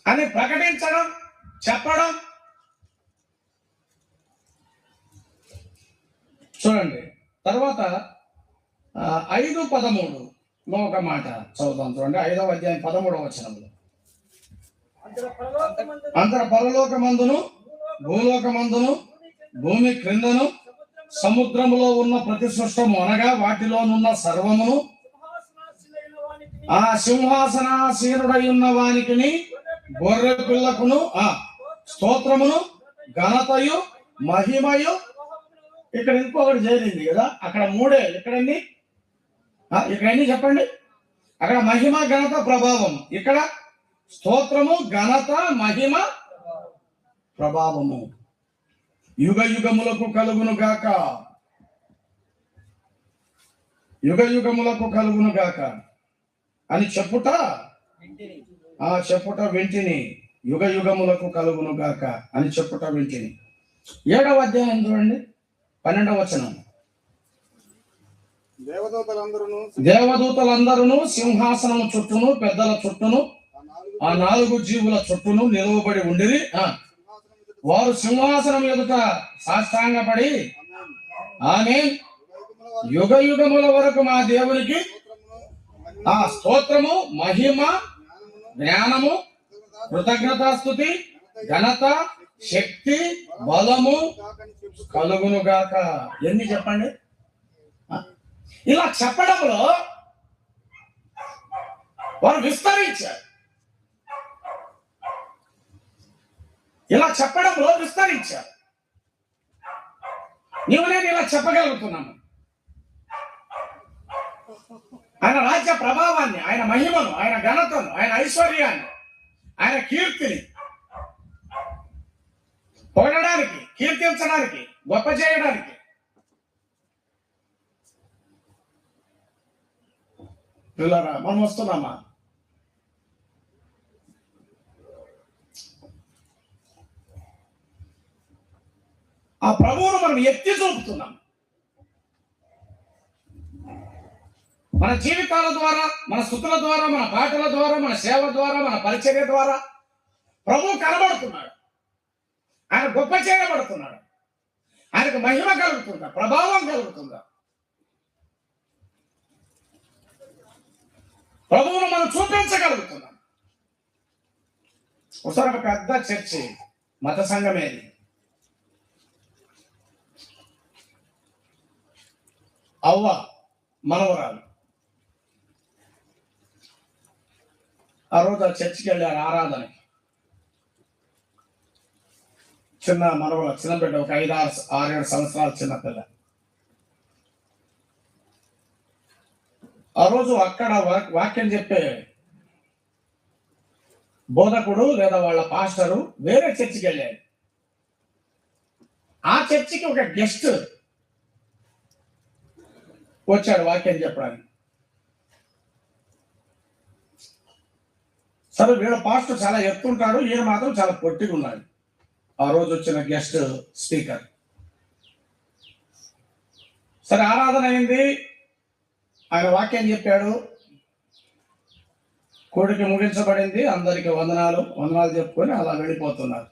అని ప్రకటించడం, చెప్పడం. చూడండి తర్వాత 5:13 ఒక మాట చదువుతాం. చూడండి 5వ అధ్యాయం 13వ వచనంలో, అంతర పరలోకమందును భూలోకమందును భూమి క్రిందను సముద్రములో ఉన్న ప్రతి సృష్టము అనగా వాటిలోనున్న సర్వమును ఆ సింహాసనాసీనుడై ఉన్న వానికి గొర్రె పిల్లకును స్తోత్రమును ఘనతయు మహిమయు. ఇక్కడ ఇంకొకటి చేరింది కదా, అక్కడ 3, ఇక్కడన్నీ చెప్పండి. అక్కడ మహిమ ఘనత ప్రభావం, ఇక్కడ స్తోత్రము ఘనత మహిమ ప్రభావము యుగ యుగములకు కలుగును గాక, యుగ యుగములకు కలుగును గాక అని చెప్పుట వింటిని, యుగ యుగములకు కలుగును గాక అని చెప్పుట వింటిని. 7వ అధ్యాయం చూడండి 12వ వచనం. దేవదూతలందరూ సింహాసనము చుట్టూను పెద్దల చుట్టూను ఆ 4 జీవుల చుట్టూను నిలువబడి ఉండిరి. వారు సింహాసనం ఎదుట సాష్టాంగపడి ఆమేన్, యుగ యుగముల వరకు మా దేవునికి ఆ స్తోత్రము, మహిమ, జ్ఞానము, కృతజ్ఞతాస్తుతి, ఘనత, శక్తి, బలము కలుగును గాక. ఎన్ని చెప్పండి. ఇలా చెప్పడంలో వారు విస్తరించారు. ఇలా చెప్పడంలో విస్తరించారు. నీవు నేను ఇలా చెప్పగలుగుతున్నాను. ఆయన రాజ్య ప్రభావాన్ని, ఆయన మహిమను, ఆయన ఘనతను, ఆయన ఐశ్వర్యాన్ని, ఆయన కీర్తిని పొగడడానికి, కీర్తించడానికి, గొప్ప చేయడానికి పిల్లరా మనం వస్తున్నామా? ఆ ప్రభువును మనం ఎత్తి చూపుతున్నాం. మన జీవితాల ద్వారా, మన స్థుతుల ద్వారా, మన పాటల ద్వారా, మన సేవ ద్వారా, మన పరిచర్య ద్వారా ప్రభువు కనబడుతున్నాడు. ఆయన గొప్ప చేయబడుతున్నాడు. ఆయనకు మహిమ కలుగుతుందా, ప్రభావం కలుగుతుందా? ప్రభువును మనం చూపించగలుగుతున్నాం. ఒకసారి ఒక పెద్ద చర్చి, మత సంఘమేది, అవ్వ మనవరాలు ఆ రోజు ఆ చర్చికి వెళ్ళారు ఆరాధనకి. చిన్న మనవల, చిన్న బిడ్డ, ఒక 5-6 సంవత్సరాల చిన్న పిల్ల. ఆ రోజు అక్కడ వాక్యం చెప్పే బోధకుడు లేదా వాళ్ళ పాస్టరు వేరే చర్చికి వెళ్ళాడు. ఆ చర్చికి ఒక గెస్ట్ వచ్చాడు వాక్యం చెప్పడానికి. సరే, వీళ్ళ పాస్టర్ చాలా ఎత్తుంటాడు, ఈయన మాత్రం చాలా పొట్టిగా ఉన్నాడు. ఆ రోజు వచ్చిన గెస్ట్ స్పీకర్. సరే, ఆరాధన అయింది, ఆయన వాక్యం చెప్పాడు, కోడికి ముగించబడింది, అందరికి వందనాలు చెప్పుకొని అలా వెళ్ళిపోతున్నారు.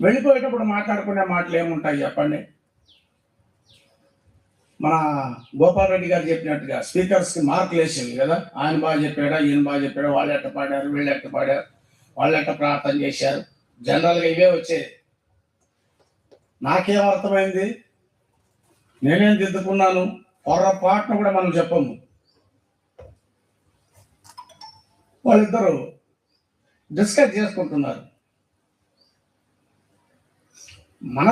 వెళ్ళిపోయేటప్పుడు మాట్లాడుకునే మాటలు ఏముంటాయి చెప్పండి? మన గోపాల్ రెడ్డి గారు చెప్పినట్టుగా స్పీకర్స్ కి మార్కులు వేసేవి కదా. ఆయన బాగా చెప్పాడా, ఈయన బాగా చెప్పాడా, వాళ్ళు ఎట్ట పాడారు, వీళ్ళు ఎట్ట పాడారు, వాళ్ళు ఎట్ట ప్రార్థన చేశారు, జనరల్గా ఇవే వచ్చేది. నాకేం అర్థమైంది, నేనేం దిద్దుకున్నాను, పొరపాటును కూడా మనం చెప్పము. వాళ్ళిద్దరూ డిస్కస్ చేసుకుంటున్నారు. మన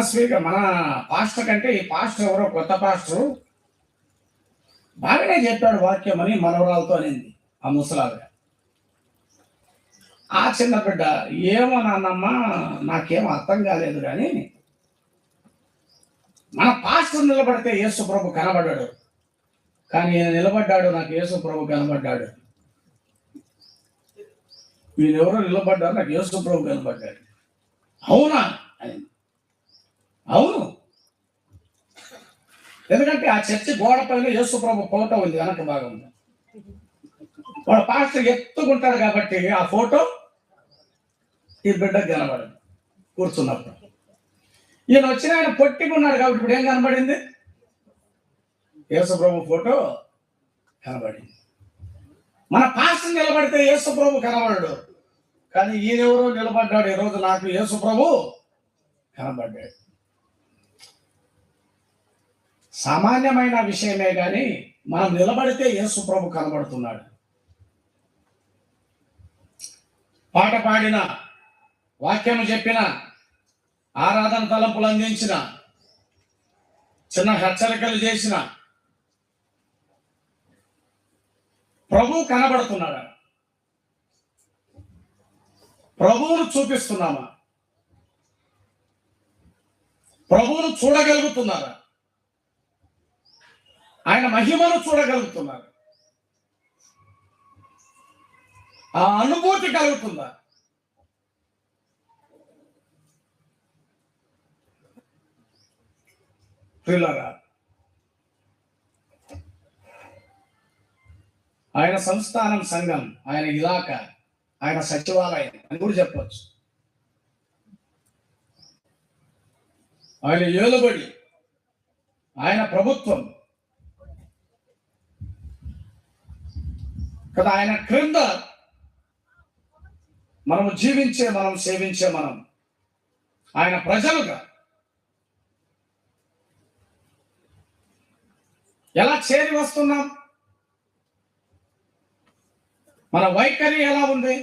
పాస్టర్ కంటే ఈ పాస్టర్ ఎవరో కొత్త పాస్టరు బాగానే చెప్పాడు వాక్యం అని మనవరాలతో అనింది ఆ ముసలావిడ. ఆ చిన్న బిడ్డ, ఏమో నాన్నమ్మ, నాకేం అర్థం కాలేదు, కానీ మన పాస్టర్ నిలబడితే యేసు ప్రభు కనబడ్డాడు, కానీ ఈయన నిలబడ్డాడు, నాకు యేసు ప్రభు కనబడ్డాడు. వీళ్ళెవరో నిలబడ్డారు, నాకు యేసు ప్రభు కనబడ్డాడు. అవునా అని. అవును, ఎందుకంటే ఆ చర్చి గోడ పైన యేసు ప్రభు ఫోటో ఉంది వెనక భాగంలో. వాడు పాస్టర్ ఎత్తుకుంటాడు కాబట్టి ఆ ఫోటో ఈ బిడ్డకు కనబడింది కూర్చున్నప్పుడు. ఈయన వచ్చిన ఆయన పొట్టికున్నాడు కాబట్టి ఇప్పుడు ఏం కనబడింది? యేసు ప్రభు ఫోటో కనబడింది. మన పాస్టర్ నిలబడితే యేసు ప్రభు కనబడడు, కానీ ఈయనెవరో నిలబడ్డాడు. ఈరోజు నాకు యేసు ప్రభు కనబడ్డాడు. సామాన్యమైన విషయమే కానీ మనం నిలబడితే యేసు ప్రభు కనబడుతున్నాడు. పాట పాడిన, వాక్యము చెప్పిన, ఆరాధన తలంపులు అందించిన, చిన్న హెచ్చరికలు చేసిన ప్రభు కనబడుతున్నాడా? ప్రభువును చూపిస్తున్నామా? ప్రభువును చూడగలుగుతున్నారా? ఆయన మహిమను చూడగలుగుతున్నారు? ఆ అనుభూతి కలుగుతుందా? ప్రియులారా, ఆయన సంస్థానం, సంఘం, ఆయన ఇలాకా, ఆయన సచివాలయం అని కూడా చెప్పవచ్చు. ఆయన ఏలుబడి, ఆయన ప్రభుత్వం, కదా ఆయన క్రింద మనము జీవించే, మనం సేవించే, మనం ఆయన ప్రజలుగా ఎలా చేరి వస్తున్నాం? మన వైఖరి ఎలా ఉంది?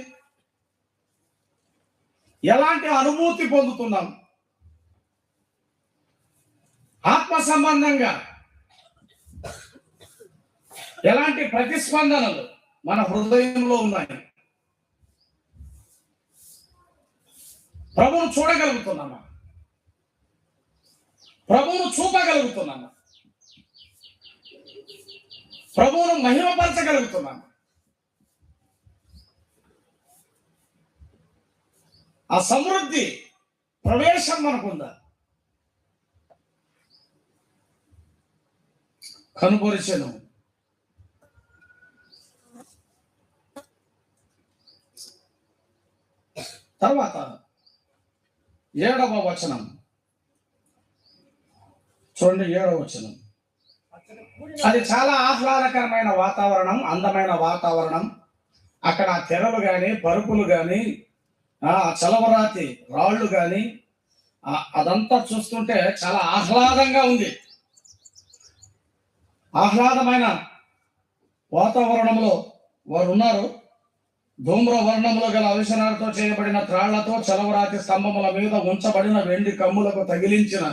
ఎలాంటి అనుభూతి పొందుతున్నాం? ఆత్మ సంబంధంగా ఎలాంటి ప్రతిస్పందనలు మన హృదయంలో ఉన్నాయి? ప్రభువును చూడగలుగుతున్నామా? ప్రభువును చూపగలుగుతున్నామా? ప్రభువును మహిమపరచగలుగుతున్నామా? ఆ సమృద్ధి ప్రవేశం మనకుందా? కనుపరిచెను. తర్వాత 7వ వచనం చూడండి. 7వ వచనం, అది చాలా ఆహ్లాదకరమైన వాతావరణం, అందమైన వాతావరణం. అక్కడ తెరలు కానీ, పరుపులు కానీ, చలవరాతి రాళ్ళు కానీ, అదంతా చూస్తుంటే చాలా ఆహ్లాదంగా ఉంది. ఆహ్లాదమైన వాతావరణంలో వారు ఉన్నారు. ధూమ్ర వర్ణములో గల అవిసనాలతో చేయబడిన త్రాళ్లతో చలవరాతి స్తంభముల మీద ఉంచబడిన వెండి కమ్ములకు తగిలించిన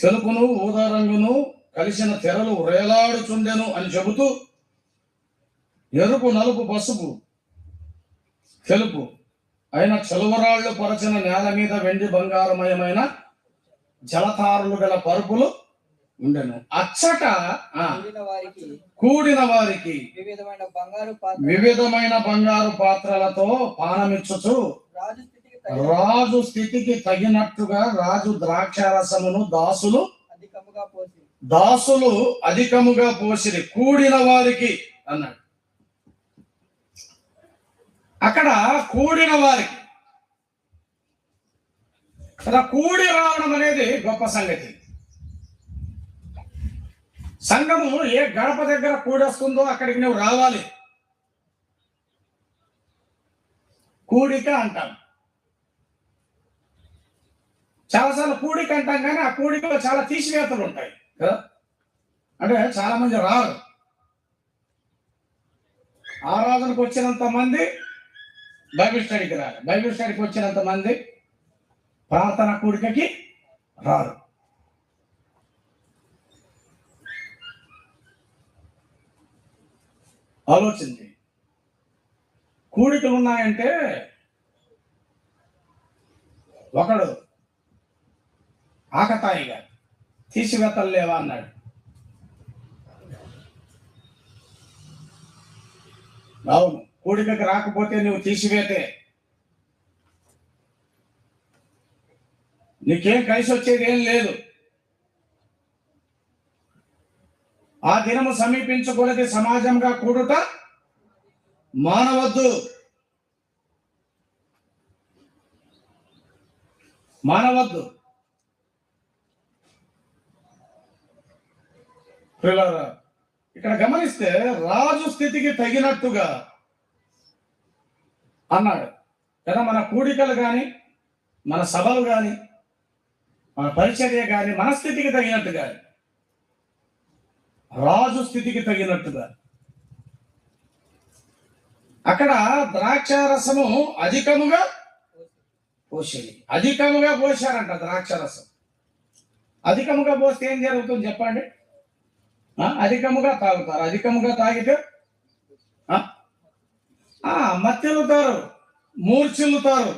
తెలుపును ఊదా రంగును కలిసిన తెరలు వేలాడుచుండెను అని చెబుతూ, ఎరుపు, నలుపు, పసుపు, తెలుపు అయిన చలువరాళ్లు పరచిన నేల మీద వెండి బంగారమయమైన జలతారులు గల పరుపులు ఉండెను. అచ్చట కూడిన వారికి వివిధమైన బంగారు పాత్రలతో పానమిచ్చుచు, రాజు స్థితికి తగినట్టుగా రాజు ద్రాక్షారసమును దాసులు అధికముగా పోసిరి. కూడిన వారికి అన్నాడు. అక్కడ కూడిన వారికి, అక్కడ కూడి రావడం అనేది గొప్ప సంగతి. సంఘము ఏ గడప దగ్గర కూడొస్తుందో అక్కడికి నువ్వు రావాలి. కూడిక అంటాం. చాలాసార్లు కూడిక అంటాం, కానీ ఆ కూడికలో చాలా తీసివేతలు ఉంటాయి కదా. అంటే చాలా మంది రారు. ఆరాధనకు వచ్చినంత మంది బైబిల్ స్టడీకి రారు, బైబిల్ స్టడీకి వచ్చినంత మంది ప్రార్థన కూడికకి రారు. ఆలోచించి కూడికలు ఉన్నాయంటే, ఒకడు ఆకతాయిగా తీసివేతలు లేవా అన్నాడు. అవును, కూడికకి రాకపోతే నువ్వు తీసివేతే, నీకేం కలిసి వచ్చేది ఏం లేదు. ఆ దినము సమీపించకూడదు, సమాజంగా కూడుట మానవద్దు. ఇక్కడ గమనిస్తే రాజు స్థితికి తగినట్టుగా అన్నాడు కదా. మన కూడికలు కానీ, మన సభలు కానీ, మన పరిచర్య కానీ మన స్థితికి తగినట్టుగా, రాజు స్థితికి తగినట్టుగా. అక్కడ ద్రాక్షారసము అధికముగా పోసేది. అధికముగా పోసారంట ద్రాక్షారసం. అధికముగా పోస్తే ఏం జరుగుతుంది చెప్పండి? అధికముగా తాగుతారు. అధికముగా తాగితే మత్తెలుతారు, మూర్ఛిల్లుతారు.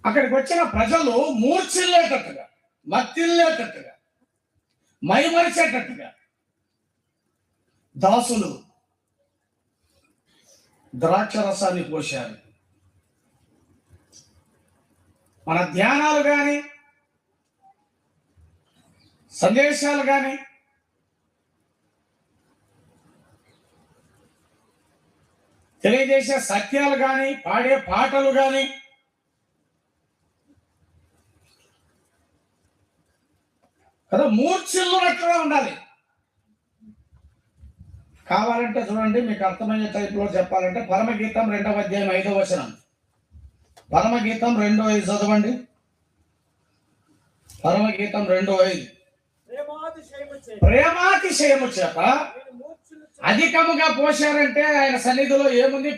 అక్కడికి వచ్చిన ప్రజలు మూర్ఛిల్లేటట్టుగా, మత్తిల్లేటట్టుగా, మైమరిచేటట్టుగా దాసులు ద్రాక్షరసాన్ని పోశారు. మన ధ్యానాలు కానీ, సందేశాలు కానీ, తెలియజేసే సత్యాలు కానీ, పాడే పాటలు కానీ కదా, మూర్ఛిల్లునట్లుగా ఉండాలి. కావాలంటే చూడండి, మీకు అర్థమయ్యే టైప్లో చెప్పాలంటే పరమగీతం 2వ అధ్యాయం 5వ వచనం. పరమగీతం 2:5 చదవండి. పరమగీతం 2:5. ప్రేమాతిశయము చేత అధికముగా పోశారంటే ఆయన సన్నిధిలో ఏముంది?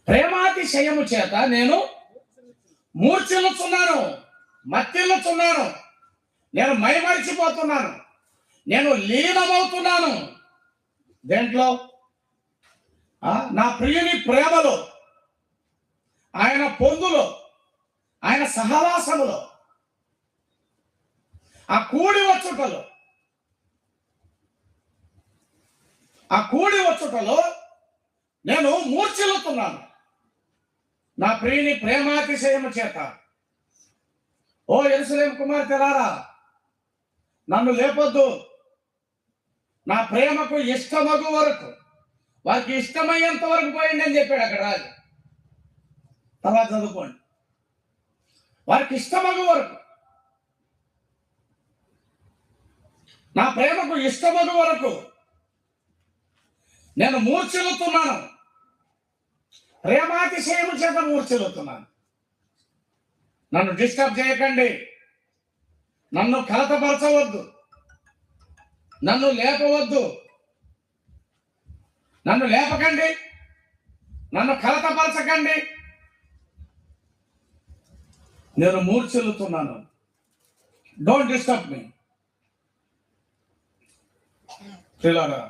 ప్రేమాతిశయము చేత నేను మూర్ఛిల్లుచున్నాను, మత్తిల్లుచున్నాను, నేను మైమరిచిపోతున్నాను, నేను లీనమవుతున్నాను. దేంట్లో? నా ప్రియుని ప్రేమలో, ఆయన పొందులో, ఆయన సహవాసములో, ఆ కూడి వచ్చుటలో నేను మూర్ఛిల్లుతున్నాను నా ప్రియుని ప్రేమాతిశయము చేత. ఓ యెరూషలేము కుమార్తెలారా, నన్ను లేపొద్దు. నా ప్రేమకు ఇష్టమగు వరకు, వారికి ఇష్టమయ్యేంత వరకు పోయింది అని చెప్పాడు అక్కడ రాజు. తర్వాత చదువుకోండి. వారికి ఇష్టమగు వరకు, నా ప్రేమకు ఇష్టమగు వరకు నేను మూర్ఛిల్లుతున్నాను, ప్రేమాతిశయము చేత మూర్ఛిల్లుతున్నాను. నన్ను డిస్టర్బ్ చేయకండి, నన్ను కలతపరచవద్దు, నన్ను లేపవద్దు, నన్ను లేపకండి, నన్ను కలతపరచకండి. నేను మూర్ఛిల్లుతున్నాను. Don't disturb me. పిల్లరా,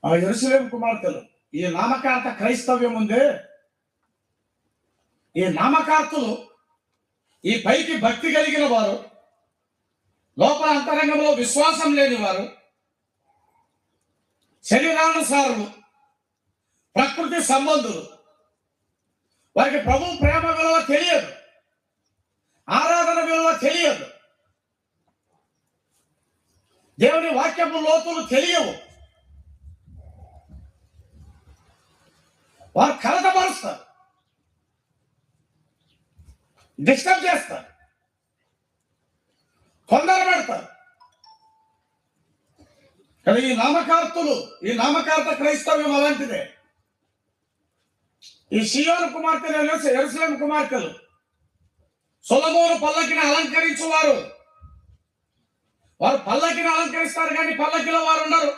ఆ యెరూషలేము కుమార్తెలు, ఈ నామకార్థ క్రైస్తవ్యం ఉందే, ఈ నామకార్థులు, ఈ పైకి భక్తి కలిగిన వారు, లోపల అంతరంగంలో విశ్వాసం లేని వారు, శరీరానుసారులు, ప్రకృతి సంబంధులు, వారికి ప్రభు ప్రేమ విలువ తెలియదు, ఆరాధన విలువ తెలియదు, దేవుని వాక్యపు లోతులు తెలియవు. వారు కలతపరుస్తారు, డిస్టర్బ్ చేస్తారు, తొందర పెడతారు. కానీ ఈ నామకార్థ క్రైస్తవ్యం అలాంటిదే. ఈ సియోను కుమార్తెలు, యెరూషలేము కుమార్తెలు సొలొమోను పల్లకిని అలంకరించువారు. వారు పల్లకిని అలంకరిస్తారు కానీ పల్లకిలో వారు ఉండరు.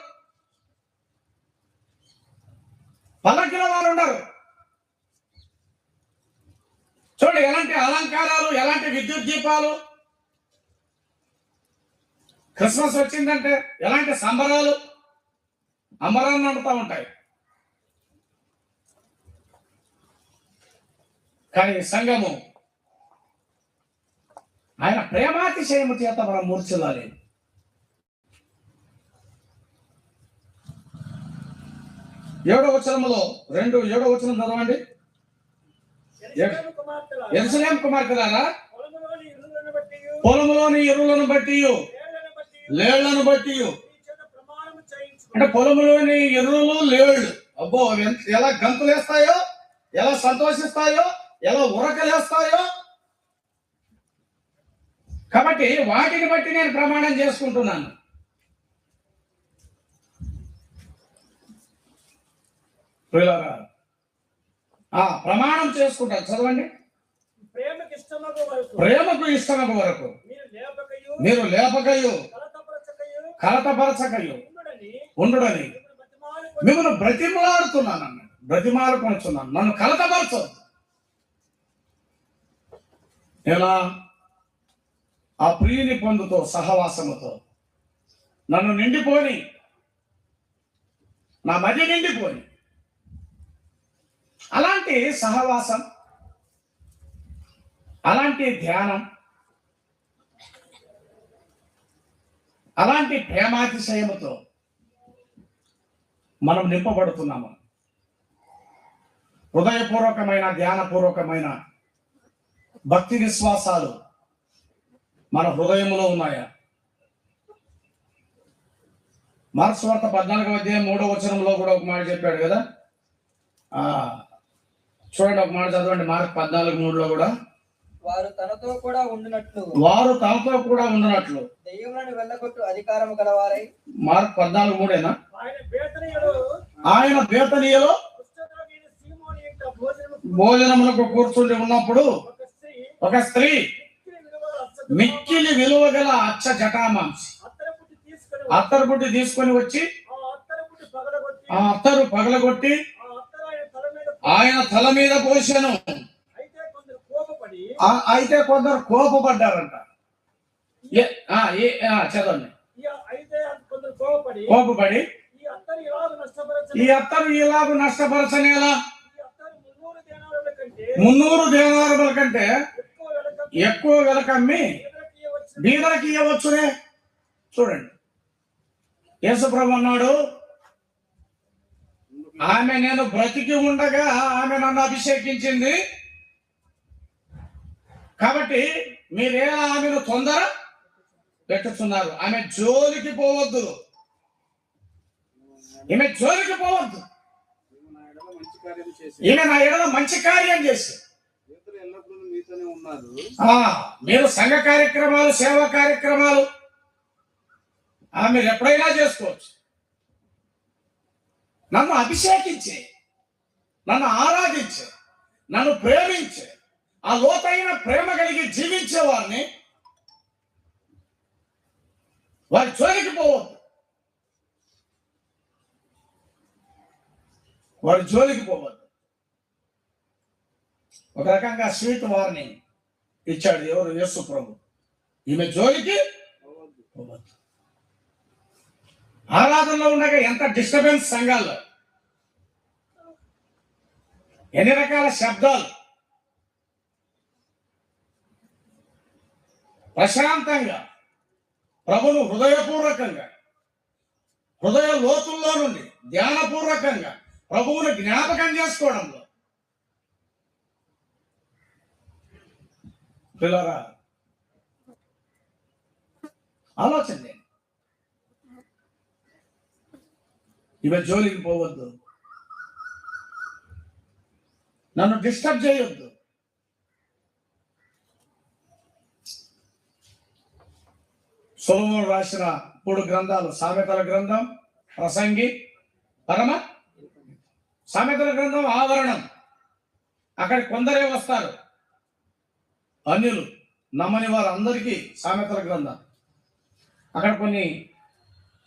చూడండి, ఎలాంటి అలంకారాలు, ఎలాంటి విద్యుత్ దీపాలు. క్రిస్మస్ వచ్చిందంటే ఎలాంటి సంబరాలు, అంబరాన్ని నడుతూ ఉంటాయి. కానీ సంఘము ఆయన ప్రేమాతిశయము చేత మనం మూర్ఛిల్లాలి. 7వ వచనములో 7వ వచనం చదవండి. యెరూషలేము కుమార్తెలారా, పొలములోని ఇరులను బట్టి, లేళ్లను బట్టి, అంటే పొలములోని ఎరువులు, లేళ్లు, అబ్బో ఎలా గంతులేస్తాయో, ఎలా సంతోషిస్తాయో, ఎలా ఉరకలేస్తాయో. కాబట్టి వాటిని బట్టి నేను ప్రమాణం చేసుకుంటున్నాను. ప్రమాణం చేసుకుంటాను. చదవండి. ప్రేమకు ఇష్టమగు వరకు మీరు లేపకయు కలతపరచకయు ఉండుడని మిమ్మల్ని బ్రతిమలాడుతున్నాను అన్నాడు. బ్రతిమాలుకొనుచున్నాను, నన్ను కలతపరచదు. ఎలా? ఆ ప్రియుని పొందుతో, సహవాసముతో నన్ను నిండిపోని, నా మధ్య నిండిపోని. అలాంటి సహవాసం, అలాంటి ధ్యానం, అలాంటి ప్రేమాతిశయముతో మనం నింపబడుతున్నాము. హృదయపూర్వకమైన, ధ్యానపూర్వకమైన భక్తి విశ్వాసాలు మన హృదయంలో ఉన్నాయా? మార్క్స్ వార్త 14:3 కూడా ఒక మాట చెప్పాడు కదా. చూడండి, ఒక మాట చదవండి. మార్క్ 14:3 కూడా, వారు తనతో కూడా ఉండినట్లు దెయ్యములను వెళ్ళగొట్టు అధికారము గలవారై. మార్క్ 14:3 ఆయన బేతనీయలో భోజనములకు కూర్చుండి ఉన్నప్పుడు ఒక స్త్రీ మిక్కిలి విలువ గల అచ్చ జటామాంసి అత్తరు బుట్టి తీసుకొని వచ్చి ఆ అత్తరు పగలగొట్టి ఆయన తల మీద పోసాను. అయితే కొందరు కోపపడ్డారంట. చదవండి. కోపపడి ఈ అత్తరు ఇలాగ నష్టపరచనేలా 300 దేనారముల కంటే ఎక్కువ వెలకమ్మి బీదలకి ఇవ్వచ్చునే. చూడండి, యేసుప్రభు అన్నాడు, ఆమె నేను బ్రతికి ఉండగా ఆమె నన్ను అభిషేకించింది కాబట్టి మీరేలా ఆమెను తొందర పెట్టుతున్నారు. ఆమె జోలికి పోవద్దు, ఈమె జోలికి పోవద్దు. ఈమె నా ఎడల మంచి కార్యం చేసి మీరు సంఘ కార్యక్రమాలు, సేవా కార్యక్రమాలు మీరు ఎప్పుడైనా చేసుకోవచ్చు. నన్ను అభిషేకించే, నన్ను ఆరాధించే, నన్ను ప్రేమించే, ఆ లోతైన ప్రేమ కలిగి జీవించే వారిని వారి జోలికి పోవద్దు, వారి జోలికి పోవద్దు. ఒక రకంగా స్వీట్ వార్నింగ్ ఇచ్చాడు ఎవరు? యేసు ప్రభు. ఈమె జోలికి పోవద్దు. ఆరాధనలో ఉండగా ఎంత డిస్టర్బెన్స్ సంఘాల్లో, ఎన్ని రకాల శబ్దాలు. ప్రశాంతంగా ప్రభును హృదయపూర్వకంగా, హృదయ లోతుల్లో నుండి ధ్యానపూర్వకంగా ప్రభువును జ్ఞాపకం చేసుకోవడంలో పిల్లరా ఆలోచన. ఇవ జోలికి పోవద్దు, నన్ను డిస్టర్బ్ చేయొద్దు. సొలొమోను రాసిన 3 గ్రంథాలు, సామెతల గ్రంథం, ప్రసంగి, పరమ సామెతల గ్రంథం ఆవరణం. అక్కడ కొందరే వస్తారు, అన్యులు, నమ్మని వారు అందరికీ సామెతల గ్రంథం. అక్కడ కొన్ని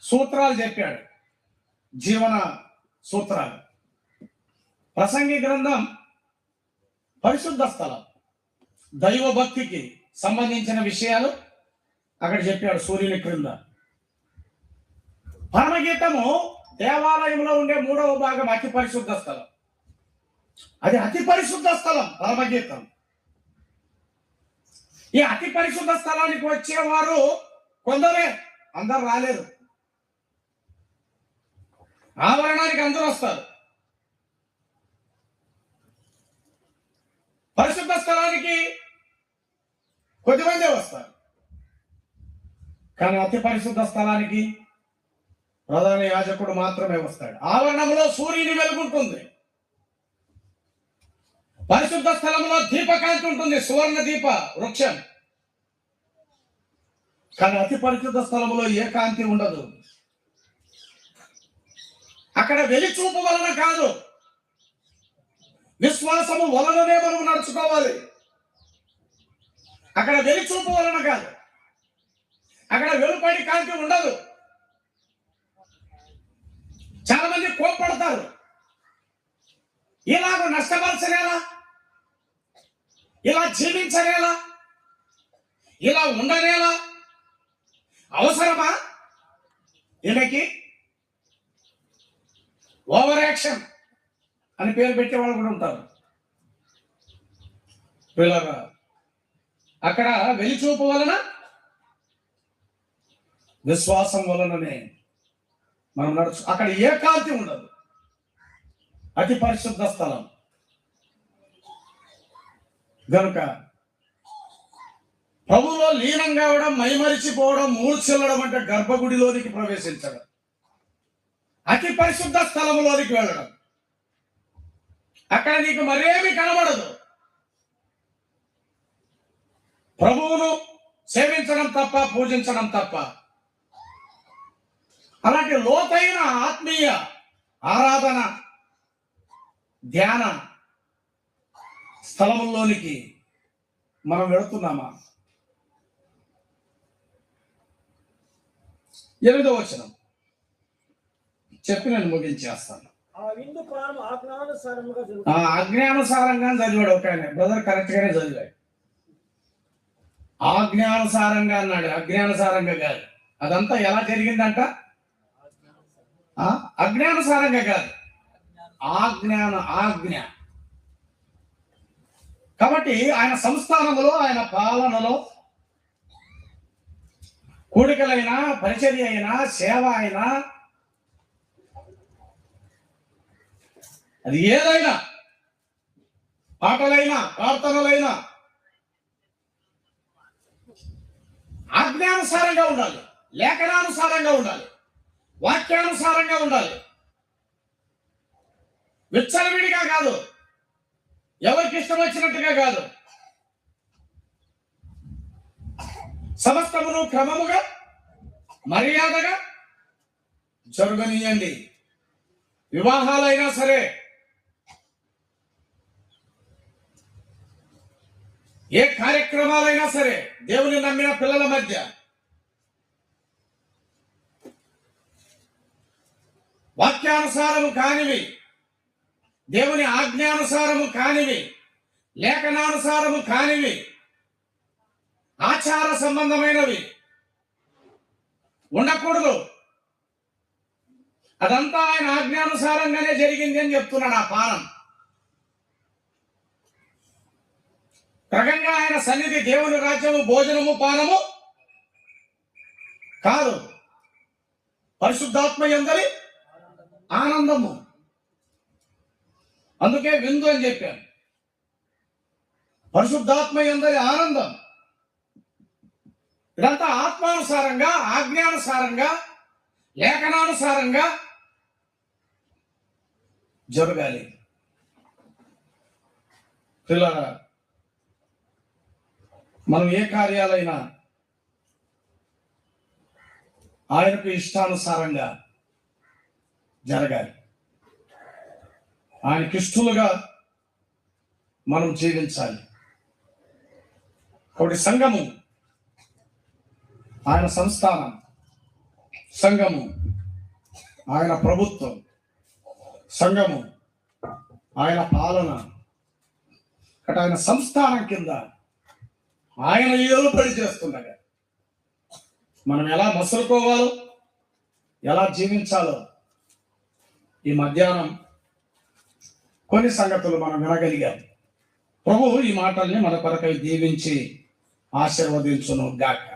సూత్రాలు చెప్పాడు, జీవన సూత్రాలు. ప్రసంగి గ్రంథం పరిశుద్ధ స్థలం, దైవ భక్తికి సంబంధించిన విషయాలు అక్కడ చెప్పాడు సూర్యుని క్రింద. పరమగీతము దేవాలయంలో ఉండే 3వ భాగం అతి పరిశుద్ధ స్థలం. అది అతి పరిశుద్ధ స్థలం పరమగీతం. ఈ అతి పరిశుద్ధ స్థలానికి వచ్చేవారు కొందరే, అందరు రాలేరు. ఆవరణానికి అందరూ వస్తారు. పరిశుద్ధ స్థలానికి కొద్దిమందే వస్తారు. కానీ అతి పరిశుద్ధ స్థలానికి ప్రధాన యాజకుడు మాత్రమే వస్తాడు. ఆవరణంలో సూర్యుని వెలుగుంటుంది, పరిశుద్ధ స్థలంలో దీపకాంతి ఉంటుంది, సువర్ణ దీప వృక్షం. కానీ అతి పరిశుద్ధ స్థలంలో ఏ కాంతి ఉండదు. అక్కడ వెలిచూపు వలన కాదు, విశ్వాసము వలననే మనం నడుచుకోవాలి. అక్కడ వెలిచూపు వలన కాదు, అక్కడ వెలుపడి కాంతి ఉండదు. చాలా మంది కోప్పడతారు, ఇలాగ నష్టపరచనేలా, ఇలా జీవించనేలా, ఇలా ఉండనేలా, అవసరమా ఈమెకి? ఓవర్ యాక్షన్ అని పేరు పెట్టేవాళ్ళు కూడా ఉంటారు. పిల్లగా అక్కడ వెలిచూపు వలన, విశ్వాసం వలననే మనం నడుచు. అక్కడ ఏ కాంతి ఉండదు. అతి పరిశుద్ధ స్థలం గనుక ప్రభువులో లీనం కావడం, మైమరిచిపోవడం, మూర్ఛిల్లడం అంటే గర్భగుడిలోనికి ప్రవేశించడం. అతి పరిశుద్ధ స్థలములోనికి వెళ్ళడం. అక్కడ నీకు మరేమి కనబడదు, ప్రభువును సేవించడం తప్ప, పూజించడం తప్ప. అలాంటి లోతైన ఆత్మీయ ఆరాధన, ధ్యాన స్థలముల్లోనికి మనం వెళుతున్నామా? 8వ వచనం చెప్పి నేను ముగించేస్తాను. ఆ విందు ప్రాణం ఆజ్ఞానుసారముగా జరుగుతుంది. ఆజ్ఞానుసారంగా చదివాడు ఒక ఆయన, బ్రదర్ కరెక్ట్ గానే చదివాడు. ఆజ్ఞానుసారంగా అన్నాడు, అజ్ఞానుసారంగా కాదు. అదంతా ఎలా జరిగిందంట? అజ్ఞానుసారంగా కాదు, ఆజ్ఞ. కాబట్టి ఆయన సంస్థానములో, ఆయన పాలనలో కూడికలైనా, పరిచర్య అయినా, సేవ అయినా, అది ఏదైనా, పాటలైనా, ప్రార్థనలైనా ఆజ్ఞానుసారంగా ఉండాలి, లేఖనానుసారంగా ఉండాలి, వాక్యానుసారంగా ఉండాలి. విచ్చలవిడిగా కాదు, ఎవరికి ఇష్టం వచ్చినట్టుగా కాదు. సమస్తమును క్రమముగా, మర్యాదగా జరగనీయండి. వివాహాలైనా సరే, ఏ కార్యక్రమాలైనా సరే, దేవుని నమ్మిన పిల్లల మధ్య వాక్యానుసారము కానివి, దేవుని ఆజ్ఞానుసారము కానివి, లేఖనానుసారము కానివి, ఆచార సంబంధమైనవి ఉండకూడదు. అదంతా ఆయన ఆజ్ఞానుసారంగానే జరిగింది అని చెప్తున్నాడు. ఆ పానం ప్రకంగా ఆయన సన్నిధి దేవుని రాజ్యము భోజనము పానము కాదు, పరిశుద్ధాత్మ యందలి ఆనందము. అందుకే విందు అని చెప్పాను. పరిశుద్ధాత్మ యందలి ఆనందం. ఇదంతా ఆత్మానుసారంగా, ఆజ్ఞానుసారంగా, లేఖనానుసారంగా జరగాలి. పిల్లరా, మనం ఏ కార్యాలైనా ఆయనకు ఇష్టానుసారంగా జరగాలి. ఆయనకి ఇష్టలుగా మనం జీవించాలి. ఒకటి సంఘము, ఆయన సంస్థానం. సంఘము ఆయన ప్రభుత్వం. సంఘము ఆయన పాలన. అక్కడ ఆయన సంస్థానం కింద ఆయన ఏలుబడి చేస్తుండగా మనం ఎలా మసులుకోవాలో, ఎలా జీవించాలో ఈ మధ్యాహ్నం కొన్ని సంగతులు మనం వినగలిగాం. ప్రభువు ఈ మాటల్ని మన కొరకై దీవించి ఆశీర్వదించును గాక.